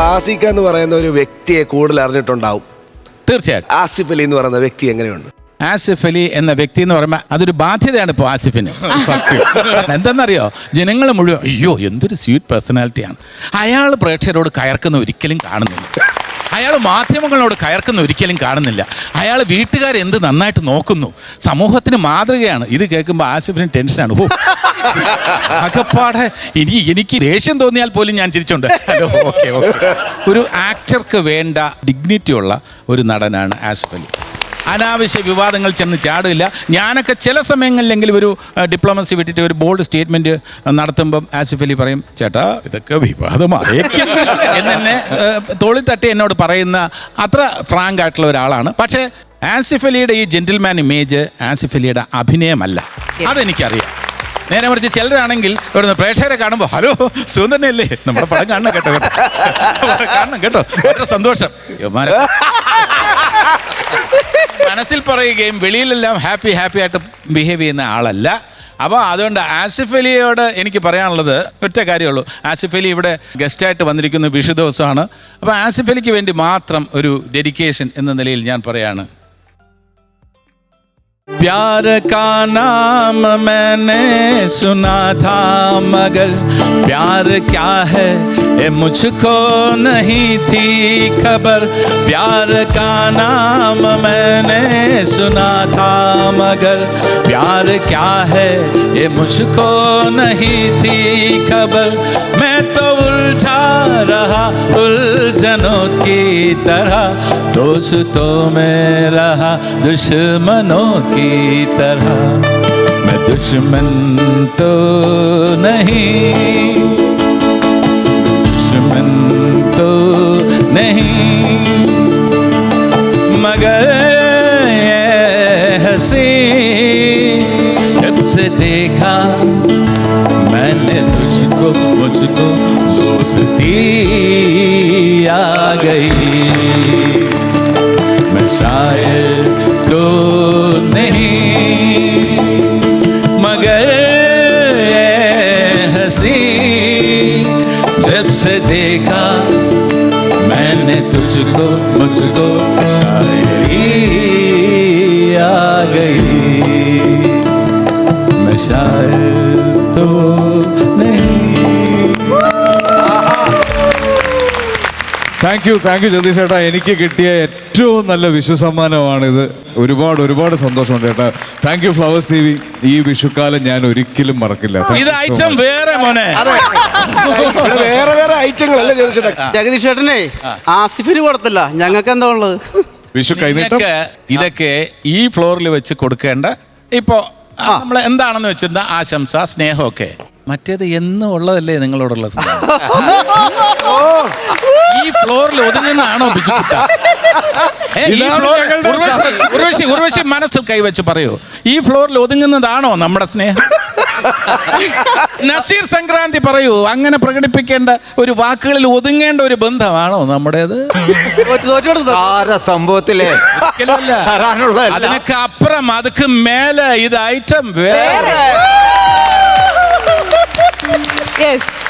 ആസിഖ് എന്ന് പറയുന്ന ഒരു വ്യക്തിയെ കൂടുതൽ അറിഞ്ഞിട്ടുണ്ടാവും. തീർച്ചയായിട്ടും. ആസിഫ് അലി എന്ന് പറയുന്ന വ്യക്തി എങ്ങനെയുണ്ട്? ആസിഫ് അലി എന്ന വ്യക്തി എന്ന് പറയുമ്പോൾ അതൊരു ബാധ്യതയാണ് ഇപ്പോൾ ആസിഫിന്. എന്തെന്നറിയോ, ജനങ്ങൾ മുഴുവൻ അയ്യോ എന്തൊരു സ്വീറ്റ് പേഴ്സണാലിറ്റിയാണ്. അയാൾ പ്രേക്ഷകരോട് കയർക്കുന്ന ഒരിക്കലും കാണുന്നില്ല. അയാൾ മാധ്യമങ്ങളോട് കയർക്കുന്ന ഒരിക്കലും കാണുന്നില്ല. അയാൾ വീട്ടുകാരെന്ത് നന്നായിട്ട് നോക്കുന്നു, സമൂഹത്തിന് മാതൃകയാണ്. ഇത് കേൾക്കുമ്പോൾ ആസിഫിന് ടെൻഷനാണ്. ഓ അകപ്പാടെ എനിക്ക് ദേഷ്യം തോന്നിയാൽ പോലും ഞാൻ ചിരിച്ചോണ്ട് ഹലോ ഓക്കെ ഓക്കെ. ഒരു ആക്ടർക്ക് വേണ്ട ഡിഗ്നിറ്റി ഉള്ള ഒരു നടനാണ് ആസിഫ് അലി. അനാവശ്യ വിവാദങ്ങൾ ചെന്ന് ചാടില്ല. ഞാനൊക്കെ ചില സമയങ്ങളിലെങ്കിലും ഒരു ഡിപ്ലോമസി വിട്ടിട്ട് ഒരു ബോൾഡ് സ്റ്റേറ്റ്മെൻറ്റ് നടത്തുമ്പം ആസിഫ് അലി പറയും, ചേട്ടാ ഇതൊക്കെ വിവാദമായേക്കും എന്നെ തോളിൽ തട്ടി എന്നോട് പറയുന്ന അത്ര ഫ്രാങ്ക് ആയിട്ടുള്ള ഒരാളാണ്. പക്ഷേ ആസിഫ് അലിയുടെ ഈ ജെന്റിൽമാൻ ഇമേജ് ആസിഫ് അലിയുടെ അഭിനയമല്ല, അതെനിക്കറിയാം. നേരെ മറിച്ച് ചിലരാണെങ്കിൽ ഇവിടുന്ന് പ്രേക്ഷകരെ കാണുമ്പോൾ ഹലോ സുന്ദരനല്ലേ, നമ്മുടെ പടം കാണണം കേട്ടോ കാണണം കേട്ടോ, വളരെ സന്തോഷം. മനസ്സിൽ പറയുകയും വെളിയിലെല്ലാം ഹാപ്പി ആയിട്ട് ബിഹേവ് ചെയ്യുന്ന ആളല്ല. അപ്പോൾ അതുകൊണ്ട് ആസിഫ് അലിയോട് എനിക്ക് പറയാനുള്ളത് ഒറ്റ കാര്യമുള്ളൂ. ആസിഫ് അലി ഇവിടെ ഗസ്റ്റായിട്ട് വന്നിരിക്കുന്ന വിഷു ദിവസമാണ്. അപ്പോൾ ആസിഫ് അലിക്ക് വേണ്ടി മാത്രം ഒരു ഡെഡിക്കേഷൻ എന്ന നിലയിൽ ഞാൻ പറയാണ്. प्यार का नाम मैंने सुना था मगर प्यार क्या है ये मुझको नहीं थी खबर. प्यार का नाम मैंने सुना था मगर प्यार क्या है ये मुझको नहीं थी खबर. मैं तो उलझा रहा उलझनों की तरह, दोस्तों में रहा दुश्मनों की तरह. मैं दुश्मन तो नहीं, दुश्मन तो नहीं, मगर ये हंसी जब से देखा मैंने तुझको मुझको दोस्ती आ गई. मैं शायर तो नहीं मगर ये हंसी जब से देखा मैंने तुझको मुझको शायरी आ गई. मैं शायर तो नहीं. താങ്ക് യു ജഗദീഷ് ചേട്ടാ. എനിക്ക് കിട്ടിയ ഏറ്റവും നല്ല വിഷു സമ്മാനമാണിത്. ഒരുപാട് സന്തോഷമുണ്ട് ചേട്ടാ. Thank you flowers TV. ഈ വിഷുക്കാലം ഞാൻ ഒരിക്കലും മറക്കില്ല. ഇത് ഐറ്റം വേറെ മോനെ, വേറെ ഐറ്റങ്ങളല്ലേ ജഗദീഷ് ചേട്ടനെ ആസിഫിന് കൊടുത്തില്ല, ഞങ്ങൾക്ക് എന്താ ഉള്ളത്? വിഷു കൈനീട്ടം ഇതൊക്കെ ഈ ഫ്ലോറിൽ വെച്ച് കൊടുക്കേണ്ട ഇപ്പോ നമ്മൾ എന്താണെന്ന് വെച്ചിരുന്ന ആശംസ സ്നേഹമൊക്കെ. മറ്റേത് എന്നും ഉള്ളതല്ലേ നിങ്ങളോടുള്ള സ്നേഹം. ഈ ഫ്ലോറിൽ ഒതുങ്ങുന്നതാണോ ബിജുക്കുട്ട? ഉർവശി മനസ്സ് കൈവച്ച് പറയൂ, ഈ ഫ്ലോറിൽ ഒതുങ്ങുന്നതാണോ നമ്മുടെ സ്നേഹം? നസീർ സംക്രാന്തി പറയൂ, അങ്ങനെ പ്രകടിപ്പിക്കേണ്ട ഒരു വാക്കുകളിൽ ഒതുങ്ങേണ്ട ഒരു ബന്ധമാണോ നമ്മുടേത്? സംഭവത്തിലെ അതിനൊക്കെ അപ്പുറം അതുക്ക് മേലെ ഇത് ഐറ്റം വേറെ.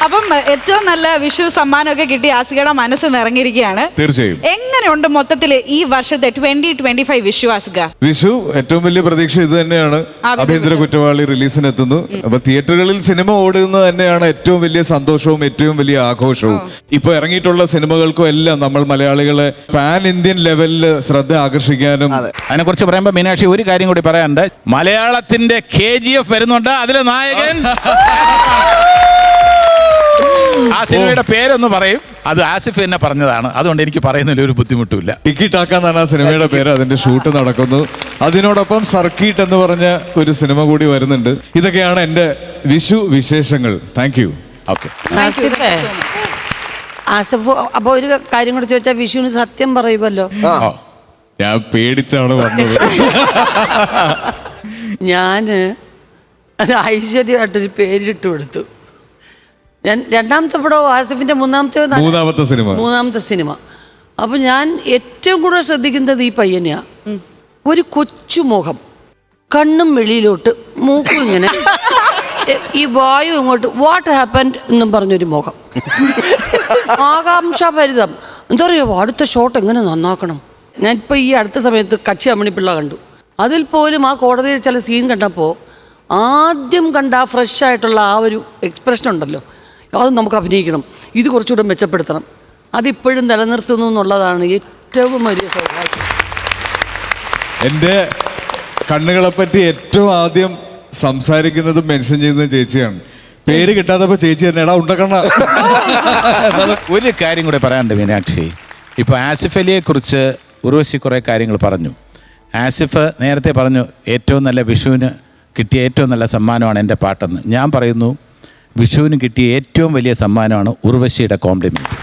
അപ്പം ഏറ്റവും നല്ല വിഷു സമ്മാനമൊക്കെ കിട്ടി ആസികയുടെ മനസ്സ് നിറഞ്ഞിരിക്കുകയാണ്. തീർച്ചയായും. എങ്ങനെയുണ്ട് മൊത്തത്തിൽ ഈ വർഷത്തെ 2025 വിഷു ആസിക? വിഷു ഏറ്റവും വലിയ പ്രതീക്ഷ ഇത് തന്നെയാണ്. ആഭ്യന്തര കുറ്റവാളി റിലീസിനെത്തുന്നു. അപ്പൊ തിയേറ്ററുകളിൽ സിനിമ ഓടുന്നത് തന്നെയാണ് ഏറ്റവും വലിയ സന്തോഷവും ഏറ്റവും വലിയ ആഘോഷവും. ഇപ്പൊ ഇറങ്ങിയിട്ടുള്ള സിനിമകൾക്കും എല്ലാം നമ്മൾ മലയാളികളെ പാൻ ഇന്ത്യൻ ലെവലിൽ ശ്രദ്ധ ആകർഷിക്കാനും. അതിനെ കുറിച്ച് പറയുമ്പോ മീനാക്ഷി ഒരു കാര്യം കൂടി പറയാനുണ്ട്. മലയാളത്തിന്റെ KGF വരുന്നുണ്ട്. അതിലെ നായകൻ ആ സിനിമയുടെ പേരൊന്ന് പറയും. അത് ആസിഫ് തന്നെ പറഞ്ഞതാണ്, അതുകൊണ്ട് എനിക്ക് പറയുന്നതിൽ ഒരു ബുദ്ധിമുട്ടില്ല. ടിക്കിടാക്ക എന്നാണ് ആ സിനിമയുടെ പേര്. അതിന്റെ ഷൂട്ട് നടക്കുന്നു. അതിനോടൊപ്പം സർക്കീട്ട് എന്ന് പറഞ്ഞ ഒരു സിനിമ കൂടി വരുന്നുണ്ട്. ഇതൊക്കെയാണ് എൻ്റെ വിഷു വിശേഷങ്ങൾ. Thank you. ഓക്കെ. ആസിഫ്, അപ്പൊ ഒരു കാര്യം കൂടെ ചോദിച്ചാൽ വിഷുവിന് സത്യം പറയുമല്ലോ. ഞാൻ പേടിച്ചാണ് വന്നത്. ഞാന് അത് ഐശ്വര്യമായിട്ടൊരു പേരിട്ട് കൊടുത്തു. ഞാൻ രണ്ടാമത്തെ പടം ആസിഫിന്റെ മൂന്നാമത്തെ സിനിമ. അപ്പൊ ഞാൻ ഏറ്റവും കൂടുതൽ ശ്രദ്ധിക്കുന്നത് ഈ പയ്യനെയാ. ഒരു കൊച്ചുമുഖം, കണ്ണും വെളിയിലോട്ട്, മൂക്കും ഇങ്ങനെ ഈ വായു ഇങ്ങോട്ട് വാട്ട് ഹാപ്പൻഡ് എന്നും പറഞ്ഞൊരു മുഖം. ആകാംക്ഷാഭരിതം. എന്താ പറയുക, അടുത്ത ഷോട്ട് എങ്ങനെ നന്നാക്കണം. ഞാനിപ്പോൾ ഈ അടുത്ത സമയത്ത് കക്ഷി അമ്മണിപ്പിള്ള കണ്ടു. അതിൽ പോലും ആ കോടതിയിൽ ചില സീൻ കണ്ടപ്പോൾ ആദ്യം കണ്ട ആ ഫ്രഷ് ആയിട്ടുള്ള ആ ഒരു എക്സ്പ്രഷൻ ഉണ്ടല്ലോ, അത് നമുക്ക് അഭിനയിക്കണം, ഇത് കുറച്ചുകൂടെ മെച്ചപ്പെടുത്തണം. അതിപ്പോഴും നിലനിർത്തുന്നു എന്നുള്ളതാണ് ഏറ്റവും വലിയ സൗഭാഗ്യം. എൻ്റെ കണ്ണുകളെപ്പറ്റി ഏറ്റവും ആദ്യം സംസാരിക്കുന്നതും മെൻഷൻ ചെയ്യുന്നതും ചേച്ചിയാണ്. പേര് കിട്ടാത്തപ്പോ ചേച്ചി തന്നെ എടാ ഉണ്ടക്കണ്ണ. ഒരു കാര്യം കൂടെ പറയാനുണ്ട് മീനാക്ഷി. ഇപ്പോൾ ആസിഫ് അലിയെ കുറിച്ച് ഉർവശി കുറേ കാര്യങ്ങൾ പറഞ്ഞു. ആസിഫ് നേരത്തെ പറഞ്ഞു ഏറ്റവും നല്ല വിഷുവിന് കിട്ടിയ ഏറ്റവും നല്ല സമ്മാനമാണ് എൻ്റെ പാട്ടെന്ന്. ഞാൻ പറയുന്നു വിഷുവിന് കിട്ടിയ ഏറ്റവും വലിയ സമ്മാനമാണ് ഉർവശിയുടെ കോംപ്ലിമെൻറ്റ്.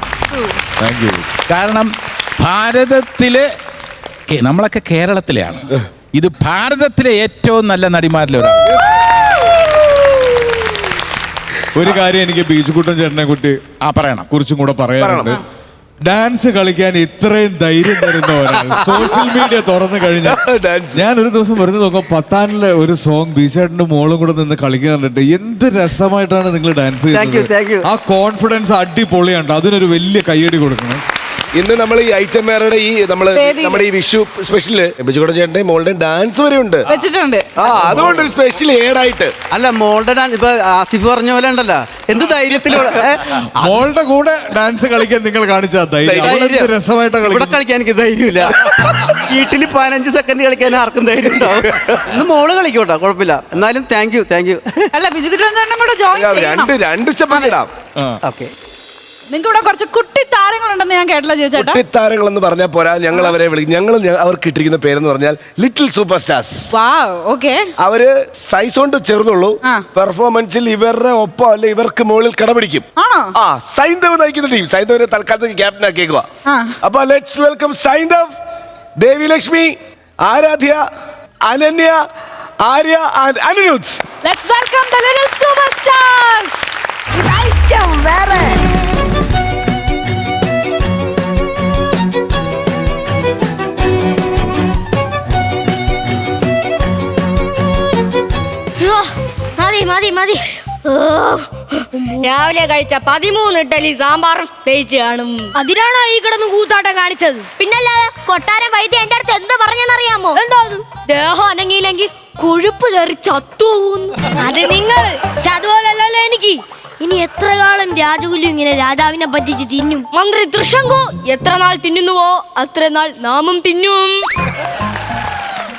Thank you. കാരണം ഭാരതത്തിലെ നമ്മളൊക്കെ കേരളത്തിലെയാണ്, ഇത് ഭാരതത്തിലെ ഏറ്റവും നല്ല നടിമാരിലൊരാൾ. ഒരു കാര്യം എനിക്ക് ബീച്ചുകുട്ടൻ ചേട്ടനെ കുട്ടി പറയണം, കുറിച്ചും കൂടെ പറയാനുണ്ട്. ഡാൻസ് കളിക്കാൻ ഇത്രയും ധൈര്യം തരുന്ന ഒരാൾ സോഷ്യൽ മീഡിയ തുറന്നു കഴിഞ്ഞാൽ. ഞാൻ ഒരു ദിവസം വെറുതെ നോക്കാം, പത്താനിലെ ഒരു സോങ് ബീച്ചേട്ടന്റെ മോളും കൂടെ നിന്ന് കളിക്കാൻ കണ്ടിട്ട് എന്ത് രസമായിട്ടാണ് നിങ്ങൾ ഡാൻസ് ചെയ്യുന്നത്. ആ കോൺഫിഡൻസ് അടിപൊളിയാണ്. അതിനൊരു വലിയ കയ്യടി കൊടുക്കണം. ഇന്ന് നമ്മൾ ഈ ഐറ്റംമാരുടെ ഈ നമ്മുടെ ഈ വിഷു സ്പെഷ്യല് ബിജുകുട്ടൻ ചേട്ടന്റെ മോളുടെ ഡാൻസ് വരെ ഉണ്ട് വെച്ചിട്ടുണ്ട്. അതുകൊണ്ട് ഒരു സ്പെഷ്യൽ ഏഡായിട്ട്. അല്ല മോളുടെ ഡാൻസ് ഇപ്പൊ ആസിഫ് പറഞ്ഞ പോലെ ഉണ്ടല്ലോ, എന്ത് ധൈര്യത്തിലൂടെ മോളുടെ കൂടെ ഡാൻസ് കളിക്കാൻ നിങ്ങൾ കാണിച്ച രസമായിട്ട് ഇവിടെ കളിക്കാൻ എനിക്ക് ധൈര്യമില്ല. വീട്ടിൽ 15 സെക്കൻഡ് കളിക്കാൻ ആർക്കും ധൈര്യം ഉണ്ടാവും. ഇന്ന് മോള് കളിക്കോട്ടോ, കുഴപ്പമില്ല. എന്നാലും താങ്ക് യു. അല്ല ബിജുകുട്ടൻ ചേട്ടനും കൂടെ ജോയിൻ ചെയ്യണം. രണ്ട് സ്റ്റെപ്പ് ഇടാം. ഓക്കെ. നിങ്ങൾക്ക് ഇവിടെ കുറച്ച് കുട്ടി താരങ്ങളുണ്ടെന്ന് ഞാൻ കേട്ടല്ലോ ചേട്ടാ. കുട്ടി താരങ്ങൾ എന്ന് പറഞ്ഞാൽ പോരാ, ഞങ്ങൾ അവരെ വിളിക്കും. അവർക്ക് ഇട്ടിരിക്കുന്ന പേരെന്ന് പറഞ്ഞാൽ ലിറ്റിൽ സൂപ്പർ സ്റ്റാർസ്. ഓക്കെ. അവര് സൈസ് കൊണ്ട് ചെറുതുള്ളൂ, പെർഫോമൻസിൽ ഇവരുടെ ഒപ്പം അല്ല ഇവർക്ക് മുകളിൽ കടപിടിക്കും. സൈന്ധവ് നയിക്കുന്ന ടീം. സൈന്ധവിനെ തൽക്കാലത്തേക്ക് ക്യാപ്റ്റൻ ആക്കിയേക്കുക. അപ്പൊ let's welcome Saindhav, Devilakshmi, Aradhya, Ananya, Arya and Anirudh. Let's welcome the little super stars. മതി രാവിലെ കഴിച്ച 13 ഇഡ്ഡലി സാമ്പാറും തേച്ച് കാണും. അതിനാണോ ഈ കിടന്ന് കൂത്താട്ടം കാണിച്ചത്? പിന്നല്ലാതെ കൊട്ടാരം വൈദ്യ എന്റെ അടുത്ത് എന്ത് പറഞ്ഞെന്നറിയാമോ? എന്താ ദേഹം അനങ്ങിയില്ലെങ്കിൽ കൊഴുപ്പ് കയറി ചത്തു. അത് നിങ്ങൾ അതുപോലല്ലോ എനിക്ക്. ഇനി എത്ര കാലം രാജകുലു ഇങ്ങനെ രാജാവിനെ പറ്റിച്ച് തിന്നും? മന്ത്രി തൃശങ്കു എത്ര നാൾ തിന്നുന്നുവോ അത്ര നാൾ നാമും തിന്നും.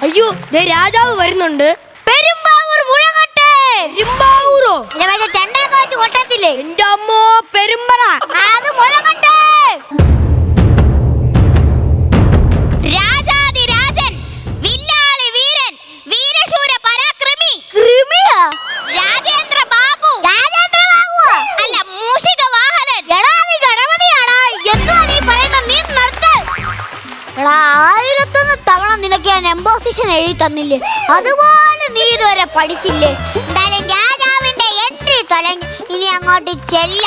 അയ്യോ രാജാവ് വരുന്നുണ്ട്. പെരുമ്പാവൂർ മുഴങ്ങട്ടെ. പെരുമ്പാവൂരോ? കൊട്ടത്തില്ലേ എന്റെ അമ്മോ, പെരുമ്പറ അത് മുഴങ്ങട്ടെ. രാജാതിരാജൻ, വില്ലാളി വീരൻ, വീരശൂര പരാക്രമി. രാജേന്ദ്ര ബാബു. അല്ല, മൂഷിക വാഹനൻ. എടാ നീ ഗണപതിയാടാ. എന്താ നീ പറയുന്ന? നീ നിർത്ത്. എടാ 1001 തവണ നിനക്ക് ഞാൻ എംബോസിഷൻ എഴുതി തന്നില്ലേ, അതുപോലെ നീ ഇതുവരെ പഠിച്ചില്ലേ? എന്തായാലും രാജാവിന്റെ എൻട്രി തൊലഞ്ഞു. ഇനി അങ്ങോട്ട് ചെല്ല.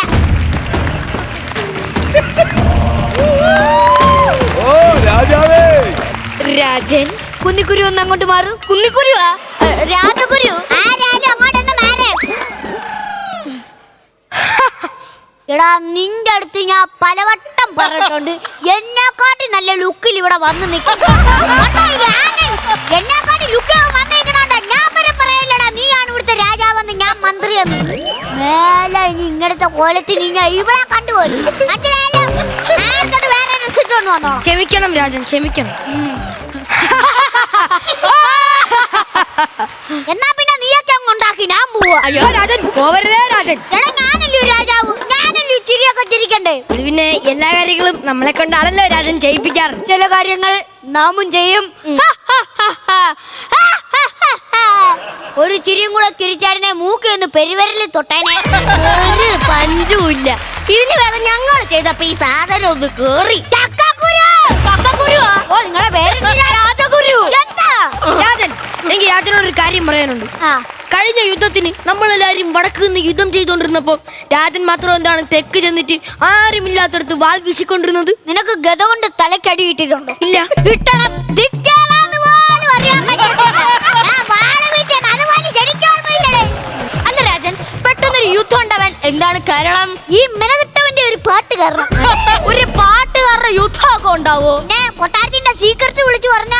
രാജൻ കുന്നിക്കുരു ഒന്ന് അങ്ങോട്ട് മാറും. കുന്നിക്കുരുവാ? രാജകുരു. ആരാലും അങ്ങോട്ടൊന്ന് മാറ്. എടാ നിന്റെ അടുത്ത് ഞാൻ പലവട്ടം പറഞ്ഞിട്ടുണ്ട്, എന്നെക്കാട്ടി നല്ല ലുക്കിൽ ഇവിടെ വന്ന് നിൽക്കും. എന്നെക്കാട്ടി ലുക്ക് വന്നിരിക്കണോണ്ടാ ഞാൻ പറയല്ലടാ, നീയാണ് ഇവിടുത്തെ രാജാവെന്ന് ഞാൻ മന്ത്രിയെന്ന്. മേലെ ഇനി ഇങ്ങനത്തെ കോലത്തിൽ ഞാൻ ഇവിടെ കണ്ടുപോയി. വേറെ റിസൾട്ട് ഒന്ന് വന്നോ. ക്ഷമിക്കണം രാജൻ, ക്ഷമിക്കണം. എന്നാ പിന്നെ നീയൊക്കെ അങ്ങ് ഉണ്ടാക്കി ഞാൻ പോവാ. അയ്യോ രാജൻ പോവരുതേ രാജൻ. എടാ ഞാനല്ലോ രാജാവ്, ഞാനല്ലോ ചിരിയൊക്കെ ചിരിക്കണ്ടേ. അത് പിന്നെ എല്ലാ കാര്യങ്ങളും നമ്മളെ കൊണ്ടാണല്ലോ രാജൻ ചെയ്യിപ്പിക്കാറ്. ചില കാര്യങ്ങൾ നാമും ചെയ്യും. ഒരു ചിരിയും കൂടെ ചിരിച്ചാടിനെ മൂക്ക് എന്ന് പെരുവരലിൽ തൊട്ടേനെ. ഒരു പഞ്ചുമില്ല. ഇതിന് വേറെ ഞങ്ങൾ ചെയ്തപ്പോ ഈ സാധനം ഒന്ന് കേറി. ഓ നിങ്ങളെ പേര് രാജഗുരു. എന്താ രാജൻ? എനിക്ക് രാജനോട് ഒരു കാര്യം പറയാനുണ്ട്. കഴിഞ്ഞ യുദ്ധത്തിന് നമ്മളെല്ലാരും വടക്ക് നിന്ന് യുദ്ധം ചെയ്തോണ്ടിരുന്നപ്പോ രാജൻ മാത്രം എന്താണ് തെക്ക് ചെന്നിട്ട് ആരുമില്ലാത്തടത്ത് വാൾ വീശിക്കൊണ്ടിരുന്നത്? നിനക്ക് ഗത കൊണ്ട് തലക്കടി ഇട്ടിട്ടുണ്ടോ? ഇല്ല. കിട്ടണം. അല്ല രാജൻ, ഒരു യുദ്ധം ഉണ്ടവൻ. എന്താണ് കാരണം? ഈ മെനകെട്ടവന്റെ ഒരു പാട്ട് കാരണം. ഒരു പാട്ടുകാരുടെ യുദ്ധമൊക്കെ ഉണ്ടാവോ? കൊട്ടാരത്തിന്റെ സീക്രട്ട് വിളിച്ചു പറഞ്ഞ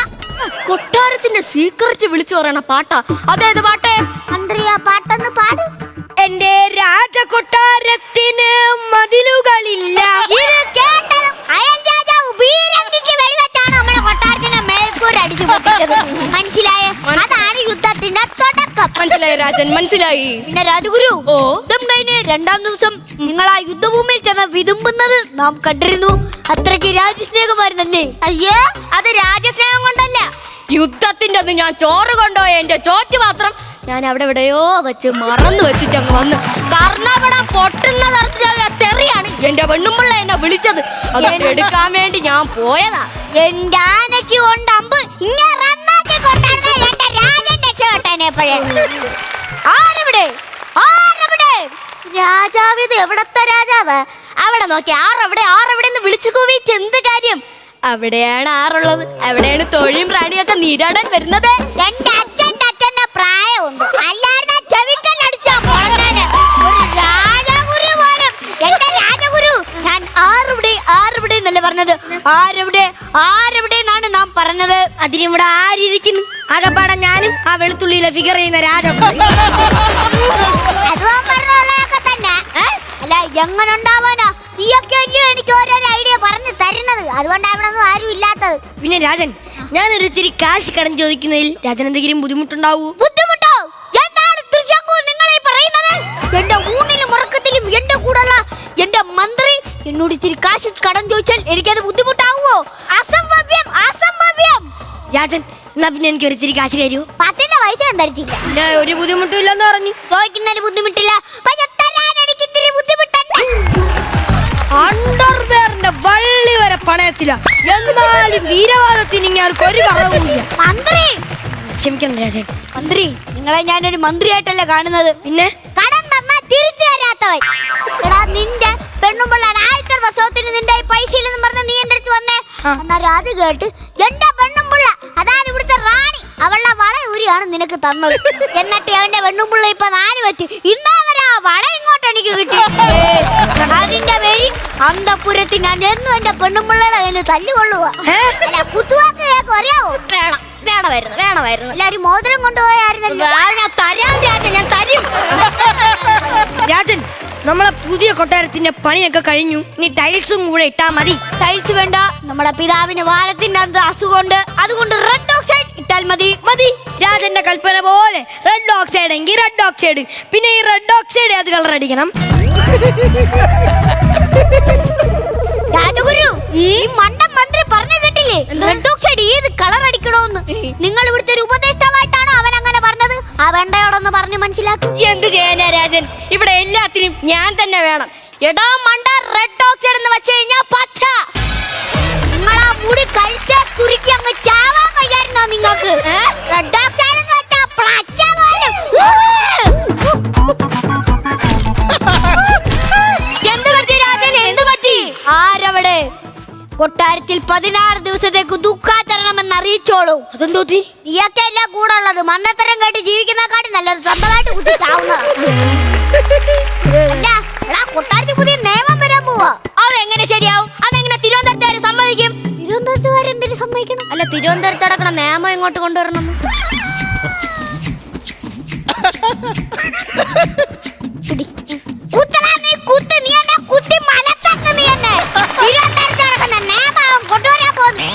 കൊട്ടാരത്തിന്റെ സീക്രട്ട് വിളിച്ചു പറയണ പാട്ടാ. അതേത് പാട്ട്? പാട്ടൊന്ന് പാട്. എന്റെ രാജകൊട്ടാരത്തിന് മതിലുകളില്ല. ഇത് കേട്ടതും അയൽ രാജാവ് ബീരങ്കിക്ക് വെടിവെച്ചാണ് നമ്മുടെ കൊട്ടാരത്തിന്റെ മേൽക്കൂര അടിച്ചു പൊട്ടിച്ചത്. മനസ്സിലായേ? അതാണ് യുദ്ധത്തിന്റെ തുടക്കം. മനസ്സിലായി രാജൻ, മനസ്സിലായി. പിന്നെ രാജഗുരു, യുദ്ധം കഴിഞ്ഞ് 2-ാം ദിവസം നിങ്ങൾ ആ യുദ്ധഭൂമിയിൽ ചെന്ന് വിതുമ്പുന്നത് നാം കണ്ടിരുന്നു. അത്രയ്ക്ക് രാജ്യസ്നേഹമായിരുന്നല്ലേ? അയ്യേ, അത് രാജസ്നേഹം കൊണ്ടല്ല. യുദ്ധത്തിന്റെ അന്ന് ഞാൻ ചോറ് കൊണ്ടുപോയ എന്റെ ചോറ്റ് പാത്രം ഞാൻ അവിടെ എവിടെയോ വെച്ച് മറന്നു വെച്ചിട്ട് അങ്ങ് വന്ന് കർണപടം പൊട്ടുന്ന തരത്തിലുള്ള തെറിയാണ് എന്റെ പെണ്ണുമ്പിള്ള എന്നെ വിളിച്ചത്. അത് എടുക്കാൻ വേണ്ടി ഞാൻ പോയതാ. എന്റെ ആനയ്ക്ക് കൊണ്ട് അമ്പ് ഇങ്ങനെ റണ്ണാക്കി കൊണ്ടാണ് എന്റെ രാജൻ രക്ഷപ്പെട്ടനെ. ആരെവിടെ ആരെവിടെ? രാജാവ് എവിടത്തെ രാജാവ്? അവിടെ നോക്കി ആറെവിടെ എന്ന് വിളിച്ചു കൂവിച്ച് എന്ത് കാര്യം? അവിടെയാണ് ആറുള്ളത്. അവിടെയാണ് തോഴിയും പ്രാണിയൊക്കെ നീരാടാൻ വരുന്നത്. എന്റെ അച്ഛന്റെ പ്രായമുണ്ട്, അല്ലാതെ ചെവിക്കല്ലടിച്ചാ കൊളങ്ങാന്. ഒരു രാജഗുരു പോലും. എന്റെ രാജഗുരു, ഞാൻ ആരെവിടെ എന്നല്ലേ പറഞ്ഞത്? ആരെവിടെ എന്നാണ് നാം പറഞ്ഞത്. അതിനിവിടെ ആരിയ്ക്കുന്നു? അകപ്പാടെ ഞാനും ആ വെളുത്തുള്ളിയിലെ ഫിഗർ ചെയ്യുന്ന രാജഗുരു. അതും തന്നെ. അല്ല, എങ്ങനെ ഉണ്ടാവാനാ? നീയൊക്കെ അല്ലയോ എനിക്ക് ഓരോരോ ഐഡിയ പറഞ്ഞു തരുന്നത്. അതുകൊണ്ട് അവിടെ ഒന്നും ആരും ഇല്ലാത്തത്. പിന്നെ രാജൻ, ഞാനൊരു ഇച്ചിരി കാശ് കടം ചോദിക്കുന്നതിൽ രാജൻ എന്തെങ്കിലും ബുദ്ധിമുട്ടുണ്ടാവൂ? ബുദ്ധിമുട്ടോ? എന്താണ് തൃശങ്കു നിങ്ങൾ ഈ പറയുന്നത്? എന്റെ ഊണിലും ഉറക്കത്തിലും എന്റെ കൂടെയുള്ള എന്റെ മന്ത്രി എന്നോട് ഇച്ചിരി കാശ് കടം ചോദിച്ചാൽ എനിക്കത് ബുദ്ധിമുട്ടാവുമോ? അസംഭവ്യം, അസംഭവ്യം. രാജൻ, എന്നാ പിന്നെ എനിക്ക് ഒരു ഇച്ചിരി കാശ് തരൂ. 10 പൈസ തരത്തില്ല. പിന്നെ ഒരു ബുദ്ധിമുട്ടും ഇല്ലെന്ന് പറഞ്ഞു. ചോദിക്കുന്നതിന് ബുദ്ധിമുട്ടില്ല, പക്ഷെ തരാൻ എനിക്ക് ഇത്തിരി ബുദ്ധിമുട്ടുണ്ട്. അണ്ടർവെയറിന്റെ വള്ളി വരെ പണയത്തില്ല. എന്നാലും വീരവാദത്തിന് ഇയാൾക്ക് ഒരു കുറവുമില്ല. മന്ത്രി, ക്ഷമിക്കണം രാജൻ. മന്ത്രി, നിങ്ങളെ ഞാനൊരു മന്ത്രിയായിട്ടല്ലേ കാണുന്നത്. പിന്നെ കടം തന്നാ തിരിച്ചു തരാത്തവൻ. എടാ, നിന്റെ പെണ്ണുമ്പിള്ള 1000 വർഷത്തിന് നിന്റെ പൈസ ഇല്ലെന്ന് പറഞ്ഞ നീ എന്റെ അടുത്ത് വന്നേ. എന്നാൽ അത് കേട്ട് എന്റെ പെണ്ണുമ്പിള്ള, അതാണ് ഇവിടുത്തെ റാണി, അവളുടെ വള ഊരിയാണ് നിനക്ക് തന്നത്. എന്നിട്ട് അവന്റെ പെണ്ണുമ്പിള്ള ഇപ്പൊ 4 പറ്റി. ഇന്നവരാ വള ഇങ്ങോട്ട് എനിക്ക് കിട്ടി. അതിന്റെ പേര് അന്തപുരത്തിൽ ഞാൻ എന്നും എന്റെ പെണ്ണുമ്പിള്ളയുടെ കയ്യിൽ തല്ലുകൊള്ളുക. അല്ല, കുത്തുവാക്ക് കേൾക്കും അറിയാവോ? വേണമായിരുന്നു. എല്ലാരും മോതിരം കൊണ്ടുപോയായിരുന്നല്ലോ. ഞാൻ തരാം രാജൻ, ഞാൻ തരും. രാജൻ, നമ്മളെ പുതിയ കൊട്ടാരത്തിന്റെ പണിയൊക്കെ കഴിഞ്ഞു. ഇനി ടൈൽസും കൂടെ ഇട്ടാ മതി. ടൈൽസ് വേണ്ട, നമ്മുടെ പിതാവിന് വാരത്തിന്റെ അന്ത് അസുഖമുണ്ട്. അതുകൊണ്ട് റെഡ് ഓക്സൈഡ് ഇട്ടാൽ മതി. രാജന്റെ കൽപ്പന പോലെ റെഡ് ഓക്സൈഡ് എങ്കിൽ റെഡ് ഓക്സൈഡ്. പിന്നെ ഈ റെഡ് ഓക്സൈഡ് അത് കളർ അടിക്കണം. രാജഗുരു, ഈ മണ്ടൻ മന്ത്രി പറഞ്ഞു കേട്ടില്ലേ റെഡ് ഓക്സൈഡ് ഏത് കളർ അടിക്കണോന്ന്? നിങ്ങൾ ഇവിടുത്തെ ഒരു ഉപദേഷ്ടാവായിട്ടാണോ അവൻ അങ്ങനെ പറഞ്ഞത്? ആ വേണ്ടയോടൊന്ന് പറഞ്ഞു മനസ്സിലാക്കും. എന്ത് ചെയ്യാനാ രാജൻ, ഇവിടെ എല്ലാത്തിനും ഞാൻ തന്നെ വേണം. എടാ മണ്ട, റെഡ് ഓക്സൈഡ് എന്ന് വെച്ച് കഴിഞ്ഞാ പച്ച. നിങ്ങളാ മുടി കഴിച്ചാ കുറുക്കി അങ്ങ് ചാവാൻ കഴിയായിരുന്നോ നിങ്ങൾക്ക്? റെഡ് ഓക്സൈഡ് എന്ന് വെച്ചാ പച്ച പോലും. എന്ത് പറ്റി രാജൻ, എന്ത് പറ്റി? ആരവിടെ? കൊട്ടാരത്തിൽ 16 ദിവസത്തേക്ക് ദുഃഖാചരണമെന്ന് അറിയിച്ചോളൂ. അതെന്തോ നീയൊക്കെ എല്ലാം കൂടെ ഉള്ളത്. മന്നത്തരം കേട്ട് ജീവിക്കുന്നതിനെക്കാട്ടി നല്ലത് സ്വന്തമായിട്ട് കുത്തി ചാവുന്നതാ. അല്ല, എടാ, കൊട്ടാരത്തിൽ പുതിയ നിയമം വരാൻ പോവാ. അതെങ്ങനെ ശരിയാവും? അതെങ്ങനെ തിരുവനന്തപുരത്തുകാർ സമ്മതിക്കും? തിരുവനന്തപുരത്തുകാരെന്തിനു സമ്മതിക്കണം? അല്ല, തിരുവനന്തപുരത്ത് നടക്കണ നിയമം ഇങ്ങോട്ട് കൊണ്ടുവരണം. കുത്തടാ, നീ കുത്ത്. നീ എന്നെ കുത്തി മലത്തക്ക്. നീ എന്നെ തിരുവനന്തപുരത്ത് നടക്കുന്ന നിയമം കൊണ്ടുവരാൻ പോകുന്നു.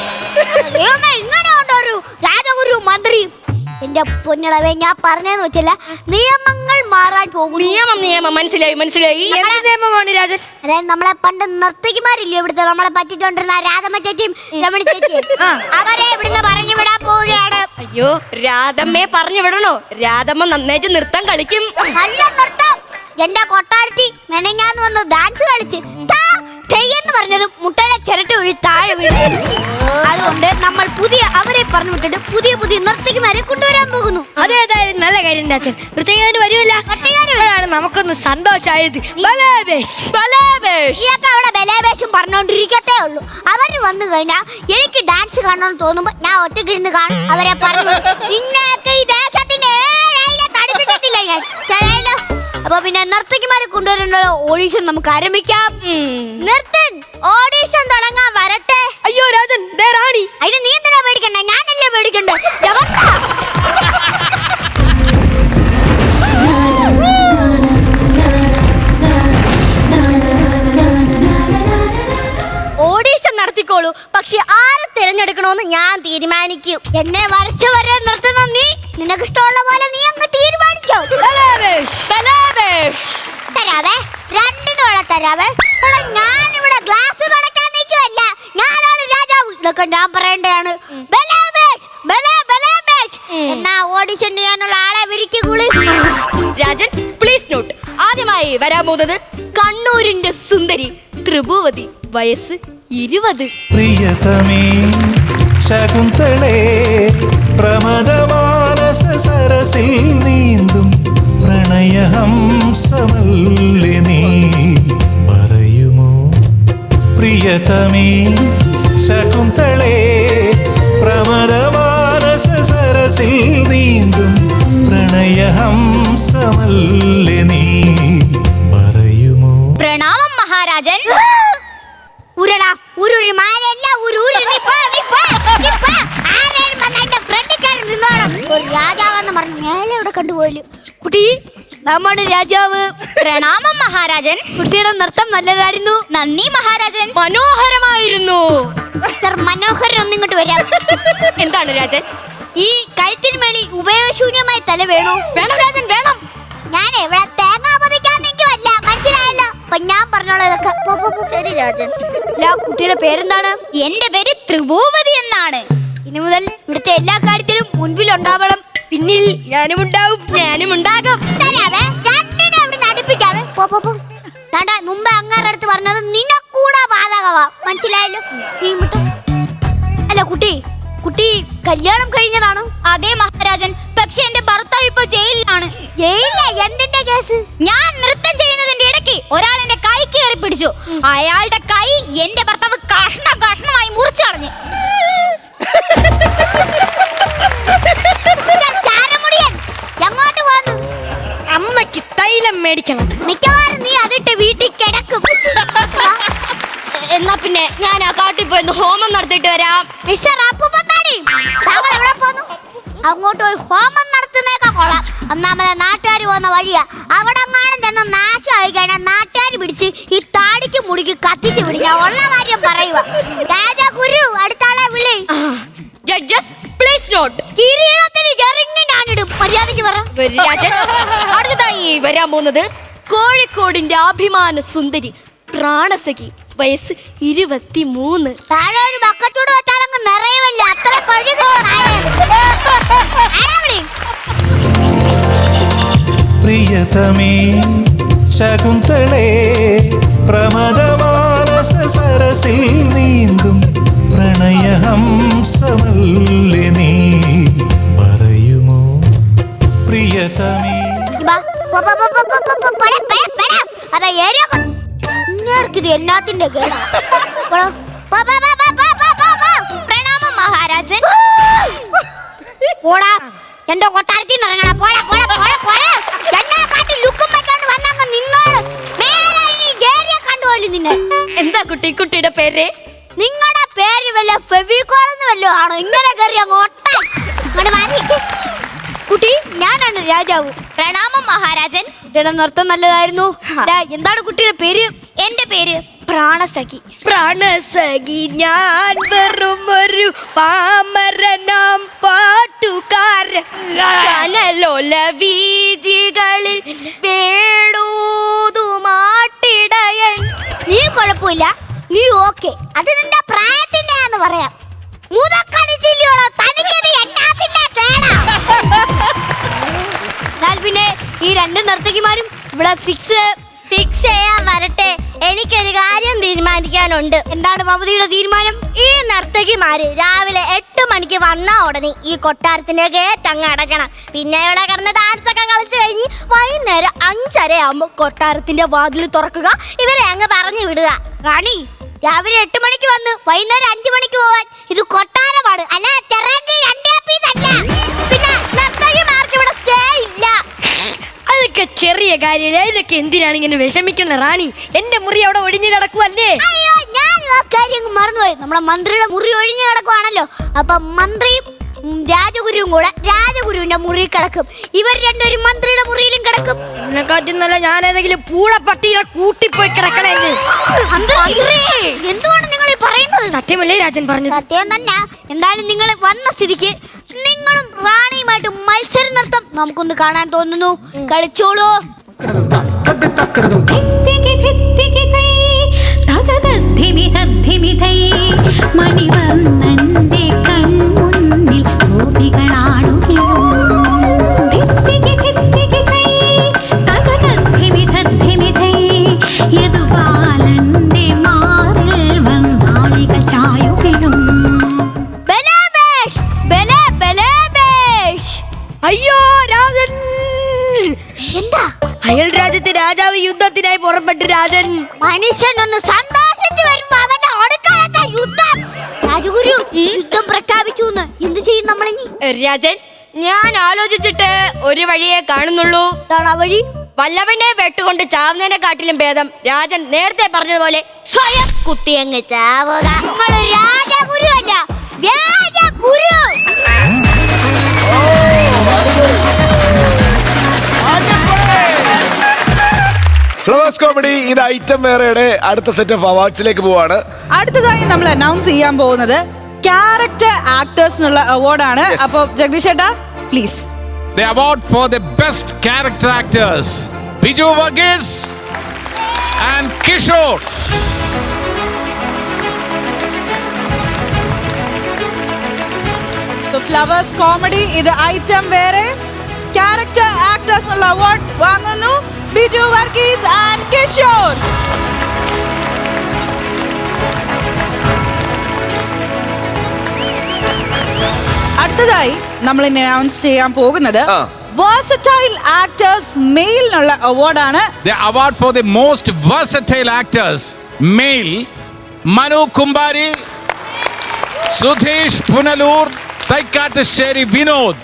ദൈവമേ, ഇങ്ങനെ കൊണ്ടുവരൂ രാജഗുരു മന്ത്രി. എന്റെ പൊന്നിളവേ, ഞാൻ പറഞ്ഞതെന്ന് വെച്ചില്ല, നിയമങ്ങൾ മാറാൻ പോകുന്നു. നിയമം മനസ്സിലായി. എന്ത് നിയമമാണ് രാജൻ? അതായത് നമ്മളെ പണ്ട് നർത്തകിമാരില്ലേ ഇവിടുത്തെ, നമ്മളെ പറ്റിച്ചോണ്ടിരുന്ന രാധമ്മ ചേച്ചിയും രമണി ചേച്ചിയും, അവരെ ഇവിടുന്ന് പറഞ്ഞു വിടാൻ പോവുകയാണ്. അയ്യോ, രാധമ്മയെ പറഞ്ഞു വിടണോ? രാധമ്മ നന്നായിട്ട് നൃത്തം കളിക്കും. നല്ല നൃത്തം. എന്റെ കൊട്ടാരത്തി മെനഞ്ഞാന്ന് വന്ന് ഡാൻസ് കളിച്ച് എന്ന് പറഞ്ഞത് മുട്ടയിലെ ചിരട്ട ഒഴി താഴെ വീഴും. അതുകൊണ്ട് നമ്മൾ അവരെ പറഞ്ഞു വിട്ടിട്ട് പുതിയ നർത്തകിമാരെ കൊണ്ടുവരാൻ പോകുന്നു. അതേതായാലും നല്ല കാര്യം രാജൻ. നൃത്തകാരന് വരുമല്ല, നമുക്കൊന്ന് സന്തോഷമായത്. ഈയൊക്കെ അവിടെ ബലേവേഷം പറഞ്ഞോണ്ടിരിക്കത്തേ ഉള്ളൂ. അവര് വന്നു കഴിഞ്ഞാൽ എനിക്ക് ഡാൻസ് കാണണമെന്ന് തോന്നുമ്പോ ഞാൻ ഒറ്റയ്ക്ക് ഇരുന്ന് കാണും. അവരെ പറഞ്ഞു, നിന്നെയൊക്കെ ഈ ദേശത്തിന്റെ 7 തടിപ്പിച്ചിട്ടില്ല ഞാൻ. അപ്പൊ പിന്നെ നർത്തകിമാരെ കൊണ്ടുവരേണ്ട ഓഡീഷൻ നമുക്ക് ആരംഭിക്കാം. നിർത്തൻ, ഓഡീഷൻ തുടങ്ങാൻ വരട്ടെ. അയ്യോ രാജൻ, ദേ റാണി. അതിന് നീ എന്തിനാ പേടിക്കണ്ട, ഞാനല്ലേ പേടിക്കണ്ടേ. ഓഡീഷൻ നടത്തിക്കോളൂ, പക്ഷെ ആരെ തിരഞ്ഞെടുക്കണോന്ന് ഞാൻ തീരുമാനിക്കും. എന്നെ വരച്ച വരെ നിർത്തുന്ന നീ നിനക്ക് ഇഷ്ടമുള്ള പോലെ നീ അങ്ങ് തീരുമാനിച്ചോ. തരാവേ, രണ്ടിനുള്ള തരാവേ. ഞാനിവിടെ ഗ്ലാസ് തുടക്കാൻ നിൽക്കുവല്ല, ഞാനാണ് രാജാവ്. ഇതൊക്കെ ഞാൻ പറയേണ്ടതാണ്. എന്നാ ഓഡിഷൻ ചെയ്യാനുള്ള ആളെ വിരിക്കുള്ളൂ. Rajan please note. ആദ്യമായി വരാൻ പോകുന്നത് കണ്ണൂരിന്റെ സുന്ദരി ത്രിഭുവതി, വയസ്സ് 20. പ്രിയതമേ ശകുന്തളേ, പ്രമദമാനസ സരസിൽ നീന്തും പ്രണയഹംസമല്ലേ നീ പറയുമോ. പ്രിയതമേ ശകുന്തളേ, പ്രമദമാനസ സരസിൽ നീന്തും പ്രണയഹംസമല്ലേ നീ പറയുമോ. പ്രണാമം മഹാരാജൻ. ഉരുളാ ഉരുളി മാലല്ല ഒരു രാജാവെന്ന് പറഞ്ഞ് മേലെ ഇവിടെ കണ്ടുപോയില്ല. കുട്ടി, നമ്മുടെ രാജാവ്. പ്രണാമം മഹാരാജൻ. കുട്ടിയുടെ നൃത്തം നല്ലതായിരുന്നു. നന്ദി മഹാരാജൻ. മനോഹരമായിരുന്നു. സർ, മനോഹരൻ ഒന്നിങ്ങോട്ട് വരാം. എന്താണ് രാജൻ? ഈ കഴുത്തിന് മേളിൽ ഉപയോഗശൂന്യമായ തല വേണോ? വേണം രാജൻ, വേണം. ഞാൻ ഇവിടെ തേങ്ങ പതിക്കാൻ നിൽക്കുമല്ല, മനസ്സിലായല്ലോ. അപ്പൊ ഞാൻ പറഞ്ഞോളതൊക്കെ. ശരി രാജൻ. കുട്ടിയുടെ പേരെന്താണ്? എന്റെ പേര് ത്രിഭുവതി എന്നാണ്. ഇനി മുതൽ ഇവിടുത്തെ എല്ലാ കാര്യത്തിലും മുൻപിലുണ്ടാവണം. പിന്നിൽ ഞാനും ഉണ്ടാവും. ഞാനും ഉണ്ടാകും. തരാവേ, രണ്ടിനെ അവിടെ നടിപ്പിക്കാവേ. മുമ്പ് അങ്ങാരുടെ അടുത്ത് പറഞ്ഞത് നിനക്കൂടെ ബാധകമാ, മനസ്സിലായല്ലോ. നീ വിട്ടു. അല്ല കുട്ടി, കല്യാണം കഴിഞ്ഞതാണോ? അതെ മഹാരാജൻ, പക്ഷെ എന്റെ ഭർത്താവ് ഇപ്പോൾ ജയിലിലാണ്. ജയിലിലെ എന്തിന്റെ കേസ്? ഞാൻ നൃത്തം ചെയ്യുന്നതിന്റെ ഇടയ്ക്ക് ഒരാൾ എന്റെ കൈ കയറി പിടിച്ചു. അയാളുടെ കൈ എന്റെ ഭർത്താവ് കഷ്ണമായി മുറിച്ചു കളഞ്ഞു. എങ്ങോട്ട് പോന്നു? അമ്മയ്ക്ക് തൈലം മേടിക്കണം. മിക്കവാറും നീ അതിട്ട് വീട്ടിൽ കിടക്കും. എന്നാ പിന്നെ ഞാൻ ആ കാട്ടിൽ പോയി ഹോമം നടത്തിയിട്ട് വരാം. മിസ്റ്റർ അപ്പുപ്പത്താടി, താങ്കൾ എവിടെ പോന്നു? അങ്ങോട്ട് പോയി ഹോമം നടത്തുന്നേക്കാ കൊള്ളാം. ഒന്നാമത് നാട്ടുകാർ പോകുന്ന വഴിയാ. അവിടെ കാണും ചെന്ന് നാശമായി കഴിഞ്ഞാൽ നാട്ടുകാർ പിടിച്ച് ഈ താടിക്ക് മുടിക്ക് കത്തിച്ച് പിടിക്കുക. ഉള്ള കാര്യം പറയുക. രാജാ ഗുരു, അടുത്താളെ വിളി. Judges please note. കിരീടത്തിന് ഇറങ്ങി ഞാനിടും. മര്യാദയ്ക്ക് പറ. രാജൻ, അടുത്തതായി വരാൻ പോകുന്നത് കോഴിക്കോടിന്റെ അഭിമാന സുന്ദരി പ്രാണസഖി, വയസ്സ് 23. താഴെ ഒരു ബക്കറ്റൂടെ വെച്ചാലങ്ങ് നിറയുമല്ല, അത്ര കഴുകി. പ്രിയതമേ ശകുന്തളേ, പ്രമദമാനസ സരസിൽ നീന്തും പ്രണയഹംസമല്ലേ നീ പറയുമോ. പ്രിയതമേ ഇത് എല്ലാത്തിന്റെ പ്രണാമം മഹാരാജൻ. പോടാ, എന്റെ കൊട്ടാരത്തിൽ നിന്ന് ഇറങ്ങണ. പോടാ പോടാ പോടാ പോടാ. എന്നെ കാട്ടി ലുക്കും വെക്കാണ്ട് വന്നങ്ങ് നിന്നോട് കണ്ടുപോലും നിന്നെ. എന്താ കുട്ടിയുടെ പേര്? നിങ്ങളുടെ പേര് വല്ല ഫെവിക്കോളെന്ന് വല്ലോ ആണോ? ഇങ്ങനെ കയറി അങ്ങോട്ടാ. കുട്ടി, ഞാനാണ് രാജാവ്. പ്രണാമം മഹാരാജൻ. നൃത്തം നല്ലതായിരുന്നു. എന്താണ് കുട്ടിയുടെ പേര്? എന്റെ പേര് പ്രാണസഖി. പ്രാണസഖി, ഞാൻ വെറും ഒരു പാമരനാം പാട്ടുകാരൻ. കനലോല വീജികളിൽ വേടൂതുമാട്ടിടയൻ. നീ കുഴപ്പമില്ല, നീ ഓക്കെ. അത് നിന്റെ പ്രായത്തിന്റെയാന്ന് പറയാം. മുതക്കടിച്ചില്ലയോളോ തനിക്കത് എന്നാത്തിന്റെ കേടാ. എന്നാൽ പിന്നെ ഈ രണ്ട് നർത്തകിമാരും ഇവിടെ ഫിക്സ് ചെയ്യാൻ വരട്ടെ. എനിക്കൊരു കാര്യം തീരുമാനിക്കാനുണ്ട്. എന്താണ് മമതിയുടെ തീരുമാനം? ഈ നർത്തകിമാര് രാവിലെ 8 മണിക്ക് വന്ന ഉടനെ ഈ കൊട്ടാരത്തിന്റെ ഗേറ്റ് അങ്ങ് അടക്കണം. പിന്നെ ഇവിടെ കിടന്ന് ഡാൻസ് ഒക്കെ കളിച്ചു കഴിഞ്ഞ് വൈകുന്നേരം 5:30 ആകുമ്പോ കൊട്ടാരത്തിന്റെ വാതിൽ തുറക്കുക. ഇവരെ അങ്ങ് പറഞ്ഞു വിടുക. റാണി, രാവിലെ 8 മണിക്ക് വന്ന് വൈകുന്നേരം 5 മണിക്ക് പോവാൻ. ഇത് കൊട്ടാരമാണ്, അല്ല ചിറകി 2 പീസ് അല്ല. പിന്നെ നർത്തകിമാർക്ക് ഇവിടെ സ്റ്റേ ഇല്ല. അത് അതൊക്കെ ചെറിയ കാര്യമില്ല. ഇതൊക്കെ എന്തിനാണ് ഇങ്ങനെ വിഷമിക്കുന്ന റാണി? എന്റെ മുറി അവിടെ ഒഴിഞ്ഞു കിടക്കുവല്ലേ? അയ്യോ, ഞാൻ ആ കാര്യം മറന്നുപോയി. നമ്മുടെ മന്ത്രിയുടെ മുറി ഒഴിഞ്ഞു കിടക്കുവാണല്ലോ. അപ്പൊ മന്ത്രിയും രാജഗുരുവും കൂടെ രാജഗുരുവിന്റെ മുറി കിടക്കും. ഇവർ രണ്ടുപേരും മന്ത്രിയുടെ മുറിയിലും കിടക്കും. എന്നെക്കാട്ടും നല്ല ഞാൻ ഏതെങ്കിലും പൂളപ്പട്ടിയെ കൂട്ടിപ്പോയി കിടക്കണേ. എന്തുവാണ് നിങ്ങൾ ഈ പറയുന്നത്? സത്യമല്ലേ രാജൻ പറഞ്ഞത്? സത്യം തന്നെ. എന്തായാലും നിങ്ങൾ വന്ന സ്ഥിതിക്ക് നിങ്ങളും റാണിയുമായിട്ട് മത്സരം നടത്താം. നമുക്കൊന്ന് കാണാൻ തോന്നുന്നു. കളിച്ചോളൂ. മണിവർണ്ണന്റെ കൺമുന്നിൽ യദുബാലന്റെ മാറിൽ വന്നാളികൾ ചായുകിടും. അയ്യോ രാജൻ! എന്താ? അയൽ രാജ്യത്തെ രാജാവ് യുദ്ധത്തിനായി പുറപ്പെട്ടു. രാജൻ മനുഷ്യനൊന്ന് സന്തോഷിച്ചു വരുമ്പോ അവന്റെ ഒടുക്കാലത്തെ യുദ്ധം. രാജഗുരു യുദ്ധം പ്രഖ്യാപിച്ചു. എന്ത് ചെയ്യും നമ്മളിനി? രാജൻ, ഞാൻ ആലോചിച്ചിട്ട് ഒരു വഴിയെ കാണുന്നുള്ളൂ. എന്താണ് ആ വഴി? വല്ലവനെ വെട്ടുകൊണ്ട് ചാവുന്നതിനെ കാട്ടിലും ഭേദം രാജൻ നേരത്തെ പറഞ്ഞതുപോലെ സ്വയം കുത്തിയങ്ങ് ചാവുക. നമ്മള് രാജഗുരു അല്ല, വ്യാജഗുരു. ഫ്ലവേഴ്സ് കോമഡി ഇത് ഐറ്റം വേറെയുടെ അടുത്ത സെറ്റ് ഓഫ് അവാർഡ്സിലേക്ക് പോവാണ്. അടുത്തതായി നമ്മൾ അനൗൺസ് ചെയ്യാൻ പോകുന്നത് ക്യാരക്ടർ ആക്ടേഴ്സിനുള്ള അവാർഡാണ്. അപ്പൊ ജഗദീഷ് ചേട്ടാ please. The award for the best character actors, Biju Varghese and Kishore. Flowers comedy ഇത് ഐറ്റം വേറെ ക്യാരക്ടർ ആക്ടേഴ്സിനുള്ള അവാർഡ് വാങ്ങുന്നു ബിജു വർഗീസ് ആൻഡ് കിഷോർ. അടുത്തതായി നമ്മൾ ഇന്ന് അനൗൺസ് ചെയ്യാൻ പോകുന്നത് versatile actors മെയിലിനുള്ള അവാർഡാണ്. The award for the most versatile actors male, Manu Kumbari, Sudhesh Punalur, Taikatasheri Vinod.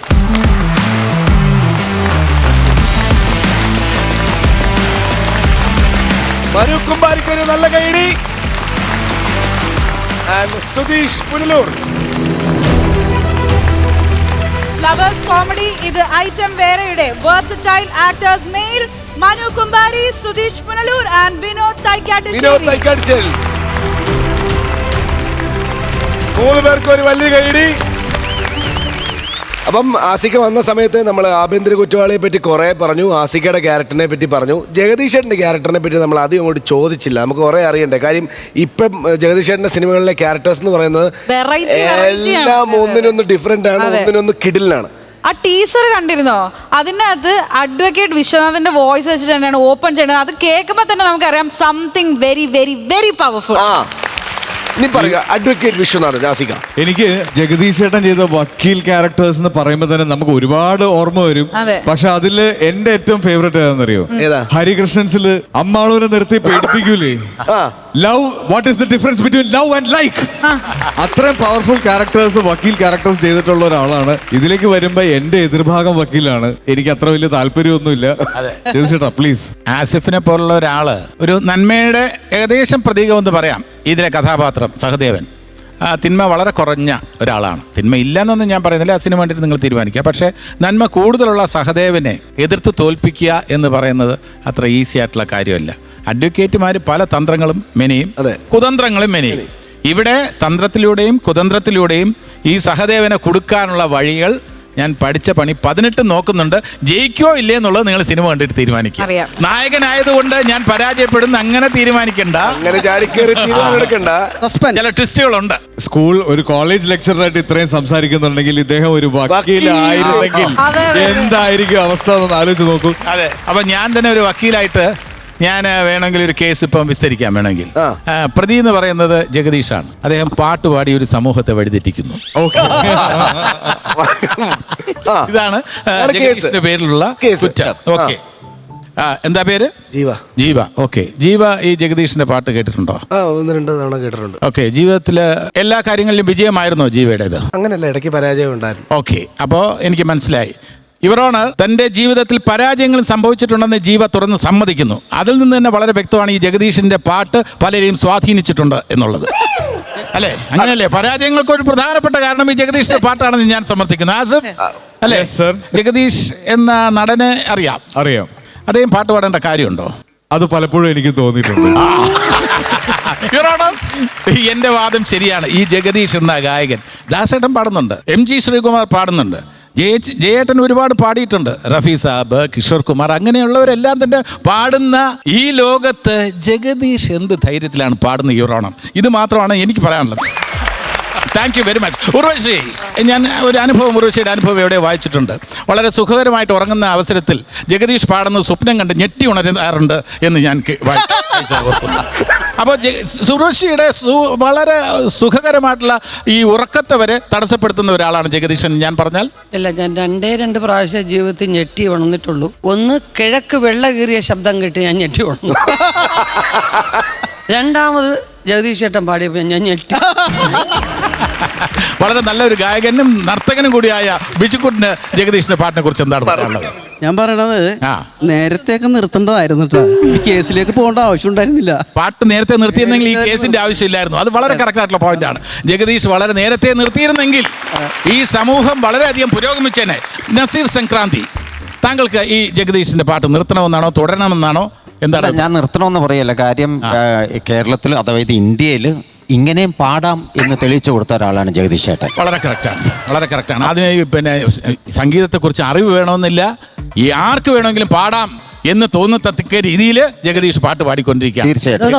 Manu കുമ്പാരിക്ക് ഒരു നല്ല കൈയടി. And Sudheesh Punalur. Flowers comedy ഇത് ഐറ്റം വേറെയുടെ versatile actors മെയിൽ മനു കുംബാരി, സുധീഷ് പുനലൂർ ആൻഡ് വിനോദ് തൈക്കാട്ടുശ്ശേരി. മൂന്ന് പേർക്ക് ഒരു വലിയ കൈയടി. അപ്പം ആസിക വന്ന സമയത്ത് നമ്മൾ ആഭ്യന്തര കുറ്റവാളിയെ പറ്റി കുറേ പറഞ്ഞു, ആസികയുടെ ക്യാരക്ടറിനെ പറ്റി പറഞ്ഞു. ജഗദീഷേട്ടൻ്റെ ക്യാരക്ടറിനെ പറ്റി നമ്മൾ ആദ്യം അങ്ങോട്ട് ചോദിച്ചില്ല, നമുക്ക് കുറേ അറിയണ്ടേ. കാര്യം ഇപ്പം ജഗദീഷേട്ടൻ്റെ സിനിമകളിലെ ക്യാരക്ടേഴ്സ് എന്ന് പറയുന്നത് എല്ലാം ഒന്നിനൊന്ന് ഡിഫറെൻ്റ് ആണ്, ഒന്നിനൊന്ന് കിടിലാണ്. ആ ടീസർ കണ്ടിരുന്നോ? അതിനകത്ത് അഡ്വക്കേറ്റ് വിശ്വനാഥന്റെ വോയിസ് വെച്ചിട്ട് തന്നെയാണ് ഓപ്പൺ ചെയ്യുന്നത്. അത് കേൾക്കുമ്പോൾ തന്നെ നമുക്കറിയാം something very very very powerful. ഇനി പറയുക അഡ്വക്കേറ്റ് വിശ്വനാഥൻ. ആസിക, എനിക്ക് ജഗദീഷ് ചേട്ടൻ ചെയ്ത വക്കീൽ ക്യാരക്ടേഴ്സ് എന്ന് പറയുമ്പോൾ തന്നെ നമുക്ക് ഒരുപാട് ഓർമ്മ വരും. പക്ഷെ അതില് എന്റെ ഏറ്റവും ഫേവറേറ്റ് ഏതാണെന്നറിയോ? ഹരികൃഷ്ണൻസിൽ അമ്മാളൂരെ നിർത്തി പേടിപ്പിക്കൂലേ, love, what is the difference between love and like. അത്രയും പവർഫുൾ ക്യാരക്ടേഴ്സ്, വക്കീൽ ക്യാരക്ടേഴ്സ് ചെയ്തിട്ടുള്ള ഒരാളാണ്. ഇതിലേക്ക് വരുമ്പോ എന്റെ എതിർഭാഗം വക്കീലാണ്. എനിക്ക് അത്ര വലിയ താല്പര്യമൊന്നുമില്ല. ചേട്ടാ പ്ലീസ്. ആസിഫിനെ പോലുള്ള ഒരാള് ഒരു നന്മയുടെ ഏകദേശം പ്രതീകം എന്ന് പറയാം. ഇതിലെ കഥാപാത്രം സഹദേവൻ തിന്മ വളരെ കുറഞ്ഞ ഒരാളാണ്. തിന്മ ഇല്ലെന്നൊന്നും ഞാൻ പറയുന്നില്ല, അതിന് വേണ്ടിയിട്ട് നിങ്ങൾ തീരുമാനിക്കുക. പക്ഷേ നന്മ കൂടുതലുള്ള സഹദേവനെ എതിർത്ത് തോൽപ്പിക്കുക എന്ന് പറയുന്നത് അത്ര ഈസി ആയിട്ടുള്ള കാര്യമല്ല. അഡ്വക്കേറ്റുമാർ പല തന്ത്രങ്ങളും മെനയും കുതന്ത്രങ്ങളും മെനയും. ഇവിടെ തന്ത്രത്തിലൂടെയും കുതന്ത്രത്തിലൂടെയും ഈ സഹദേവനെ കൊടുക്കാനുള്ള വഴികൾ ഞാൻ പഠിച്ച പണി 18 നോക്കുന്നുണ്ട്. ജയിക്കോ ഇല്ലേ എന്നുള്ളത് നിങ്ങൾ സിനിമ കണ്ടിട്ട് തീരുമാനിക്കുക. നായകനായതുകൊണ്ട് ഞാൻ പരാജയപ്പെടുന്ന അങ്ങനെ തീരുമാനിക്കണ്ട, ചില ട്വിസ്റ്റുകളുണ്ട്. സ്കൂൾ ഒരു കോളേജ് ലെക്ചറായിട്ട് ഇത്രയും സംസാരിക്കുന്നുണ്ടെങ്കിൽ ഇദ്ദേഹം ഒരു വക്കീലായിരുന്നെങ്കിൽ എന്തായിരിക്കും അവസ്ഥ എന്ന് ആലോചിച്ച് നോക്കൂ. അതെ, അപ്പൊ ഞാൻ തന്നെ ഒരു വക്കീലായിട്ട് ഞാൻ വേണമെങ്കിൽ ഒരു കേസ് ഇപ്പം വിസ്തരിക്കാൻ വേണമെങ്കിൽ, പ്രതി എന്ന് പറയുന്നത് ജഗദീഷാണ്. അദ്ദേഹം പാട്ടുപാടി ഒരു സമൂഹത്തെ വഴിതെറ്റിക്കുന്നു. ഇതാണ് ജഗദീഷിന്റെ പേരിലുള്ള കുറ്റം. ഓക്കെ, എന്താ പേര്? ജീവ. ജീവ. ഓക്കെ, ജീവ ഈ ജഗദീഷിന്റെ പാട്ട് കേട്ടിട്ടുണ്ടോ? ഒന്ന് രണ്ട് തവണ കേട്ടിട്ടുണ്ട്. ഓക്കെ, ജീവിതത്തില് എല്ലാ കാര്യങ്ങളിലും വിജയമായിരുന്നോ ജീവയുടേത്? അങ്ങനെയല്ല, ഇടയ്ക്ക് പരാജയം ഉണ്ടായിരുന്നു. ഓക്കെ, അപ്പോൾ എനിക്ക് മനസ്സിലായി. ഇവരോണ് തന്റെ ജീവിതത്തിൽ പരാജയങ്ങൾ സംഭവിച്ചിട്ടുണ്ടെന്ന് ജീവ തുറന്ന് സമ്മതിക്കുന്നു. അതിൽ നിന്ന് തന്നെ വളരെ വ്യക്തമാണ് ഈ ജഗദീഷിന്റെ പാട്ട് പലരെയും സ്വാധീനിച്ചിട്ടുണ്ട് എന്നുള്ളത്. അല്ലേ? അങ്ങനെയല്ലേ? പരാജയങ്ങൾക്ക് ഒരു പ്രധാനപ്പെട്ട കാരണം ഈ ജഗദീഷിന്റെ പാട്ടാണെന്ന് ഞാൻ സമർത്ഥിക്കുന്നു. ആസിഫ് അല്ലേ? സർ, ജഗദീഷ് എന്ന നടനെ അറിയാം. അദ്ദേഹം പാട്ട് പാടേണ്ട കാര്യമുണ്ടോ? അത് പലപ്പോഴും എനിക്ക് തോന്നിയിട്ടുണ്ട്. എന്റെ വാദം ശരിയാണ്. ഈ ജഗദീഷ് എന്ന ഗായകൻ ദാസേട്ടൻ പാടുന്നുണ്ട്, MG ശ്രീകുമാർ പാടുന്നുണ്ട്, ജയേട്ടൻ ഒരുപാട് പാടിയിട്ടുണ്ട്, റഫി സാബ്, കിഷോർ കുമാർ, അങ്ങനെയുള്ളവരെല്ലാം തന്നെ പാടുന്ന ഈ ലോകത്ത് ജഗദീഷ് എന്ത് ധൈര്യത്തിലാണ് പാടുന്ന യുവർ ഓണർ. ഇത് മാത്രമാണ് എനിക്ക് പറയാനുള്ളത്. Thank you very much. Urvashi, ഞാൻ ഒരു അനുഭവം, ഉർവശിയുടെ അനുഭവം എവിടെ വായിച്ചിട്ടുണ്ട്. വളരെ സുഖകരമായിട്ട് ഉറങ്ങുന്ന അവസരത്തിൽ ജഗദീഷ് പാടുന്നത് സ്വപ്നം കണ്ട് ഞെട്ടി ഉണരാറുണ്ട് എന്ന് ഞാൻ അപ്പോൾ ഉർവശിയുടെ വളരെ സുഖകരമായിട്ടുള്ള ഈ ഉറക്കത്തെ വരെ തടസ്സപ്പെടുത്തുന്ന ഒരാളാണ് ജഗദീഷ് എന്ന് ഞാൻ പറഞ്ഞാൽ. ഇല്ല, ഞാൻ രണ്ട് പ്രാവശ്യം ജീവിതത്തിൽ ഞെട്ടി ഉണർന്നിട്ടുള്ളൂ. ഒന്ന്, കിഴക്ക് വെള്ള കീറിയ ശബ്ദം കേട്ട് ഞാൻ ഞെട്ടി ഉണർന്നു. രണ്ടാമത് ജഗദീഷ് ചേട്ടൻ പാടിയപ്പോൾ ഞാൻ ഞെട്ടി. വളരെ നല്ലൊരു ഗായകനും നർത്തകനും കൂടിയായ ബിജുക്കുട്ടിന് ജഗദീഷിന്റെ പാട്ടിനെ കുറിച്ച് എന്താണ് പറയാനുള്ളത്? ഞാൻ പറയണത് നേരത്തെയൊക്കെ നിർത്തേണ്ടതായിരുന്നു കേട്ടോ. ഈ കേസിലേക്ക് പോകേണ്ട ആവശ്യം ഉണ്ടായിരുന്നില്ല. പാട്ട് നേരത്തെ നിർത്തിയിരുന്നെങ്കിൽ ഈ കേസിന്റെ ആവശ്യമില്ലായിരുന്നു. അത് വളരെ കറക്റ്റ് ആയിട്ടുള്ള പോയിന്റ് ആണ്. ജഗദീഷ് വളരെ നേരത്തെ നിർത്തിയിരുന്നെങ്കിൽ ഈ സമൂഹം വളരെയധികം പുരോഗമിച്ചേനെ. നസീർ സംക്രാന്തി, താങ്കൾക്ക് ഈ ജഗദീഷിന്റെ പാട്ട് നിർത്തണമെന്നാണോ തുടരണമെന്നാണോ? എന്താണ്? ഞാൻ നിർത്തണമെന്ന് പറയല്ല. കാര്യം കേരളത്തിൽ അതായത് ഇന്ത്യയിൽ ഇങ്ങനെയും പാടാം എന്ന് തെളിയിച്ചു കൊടുത്ത ഒരാളാണ് ജഗദീഷ് ചേട്ടൻ. വളരെ കറക്റ്റാണ്, വളരെ കറക്റ്റാണ്. അതിന് പിന്നെ സംഗീതത്തെക്കുറിച്ച് അറിവ് വേണമെന്നില്ല, ഈ ആർക്ക് വേണമെങ്കിലും പാടാം എന്ന് തോന്നത്തക്ക രീതിയിൽ ജഗദീഷ് പാട്ട് പാടിക്കൊണ്ടിരിക്കുകയാണ്. തീർച്ചയായിട്ടും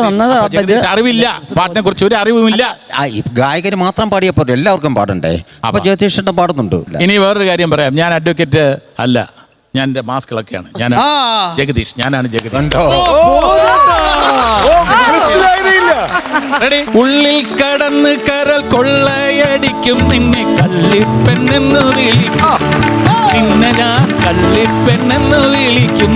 ജഗദീഷ് അറിവില്ല, പാട്ടിനെ കുറിച്ച് ഒരു അറിവുമില്ല. ഗായകര് മാത്രം പാടിയപ്പോൾ എല്ലാവർക്കും പാടണ്ടേ? അപ്പൊ ജഗദീഷ് ചേട്ടൻ പാടുന്നുണ്ട്. ഇനി വേറൊരു കാര്യം പറയാം. ഞാൻ അഡ്വക്കേറ്റ് അല്ല, ഞാൻ എൻ്റെ മാസ്കുകളൊക്കെയാണ്. ഞാൻ ജഗദീഷ്, ഞാനാണ് ജഗദീഷ്. ഉള്ളിൽ കടന്ന് കരൽ കൊള്ളയടിക്കും നിന്നെ കള്ളിപ്പെണ്ണെന്ന് വിളിക്കും, നിന്നെ ഞാൻ കള്ളിപ്പെണ്ണെന്ന് വിളിക്കും.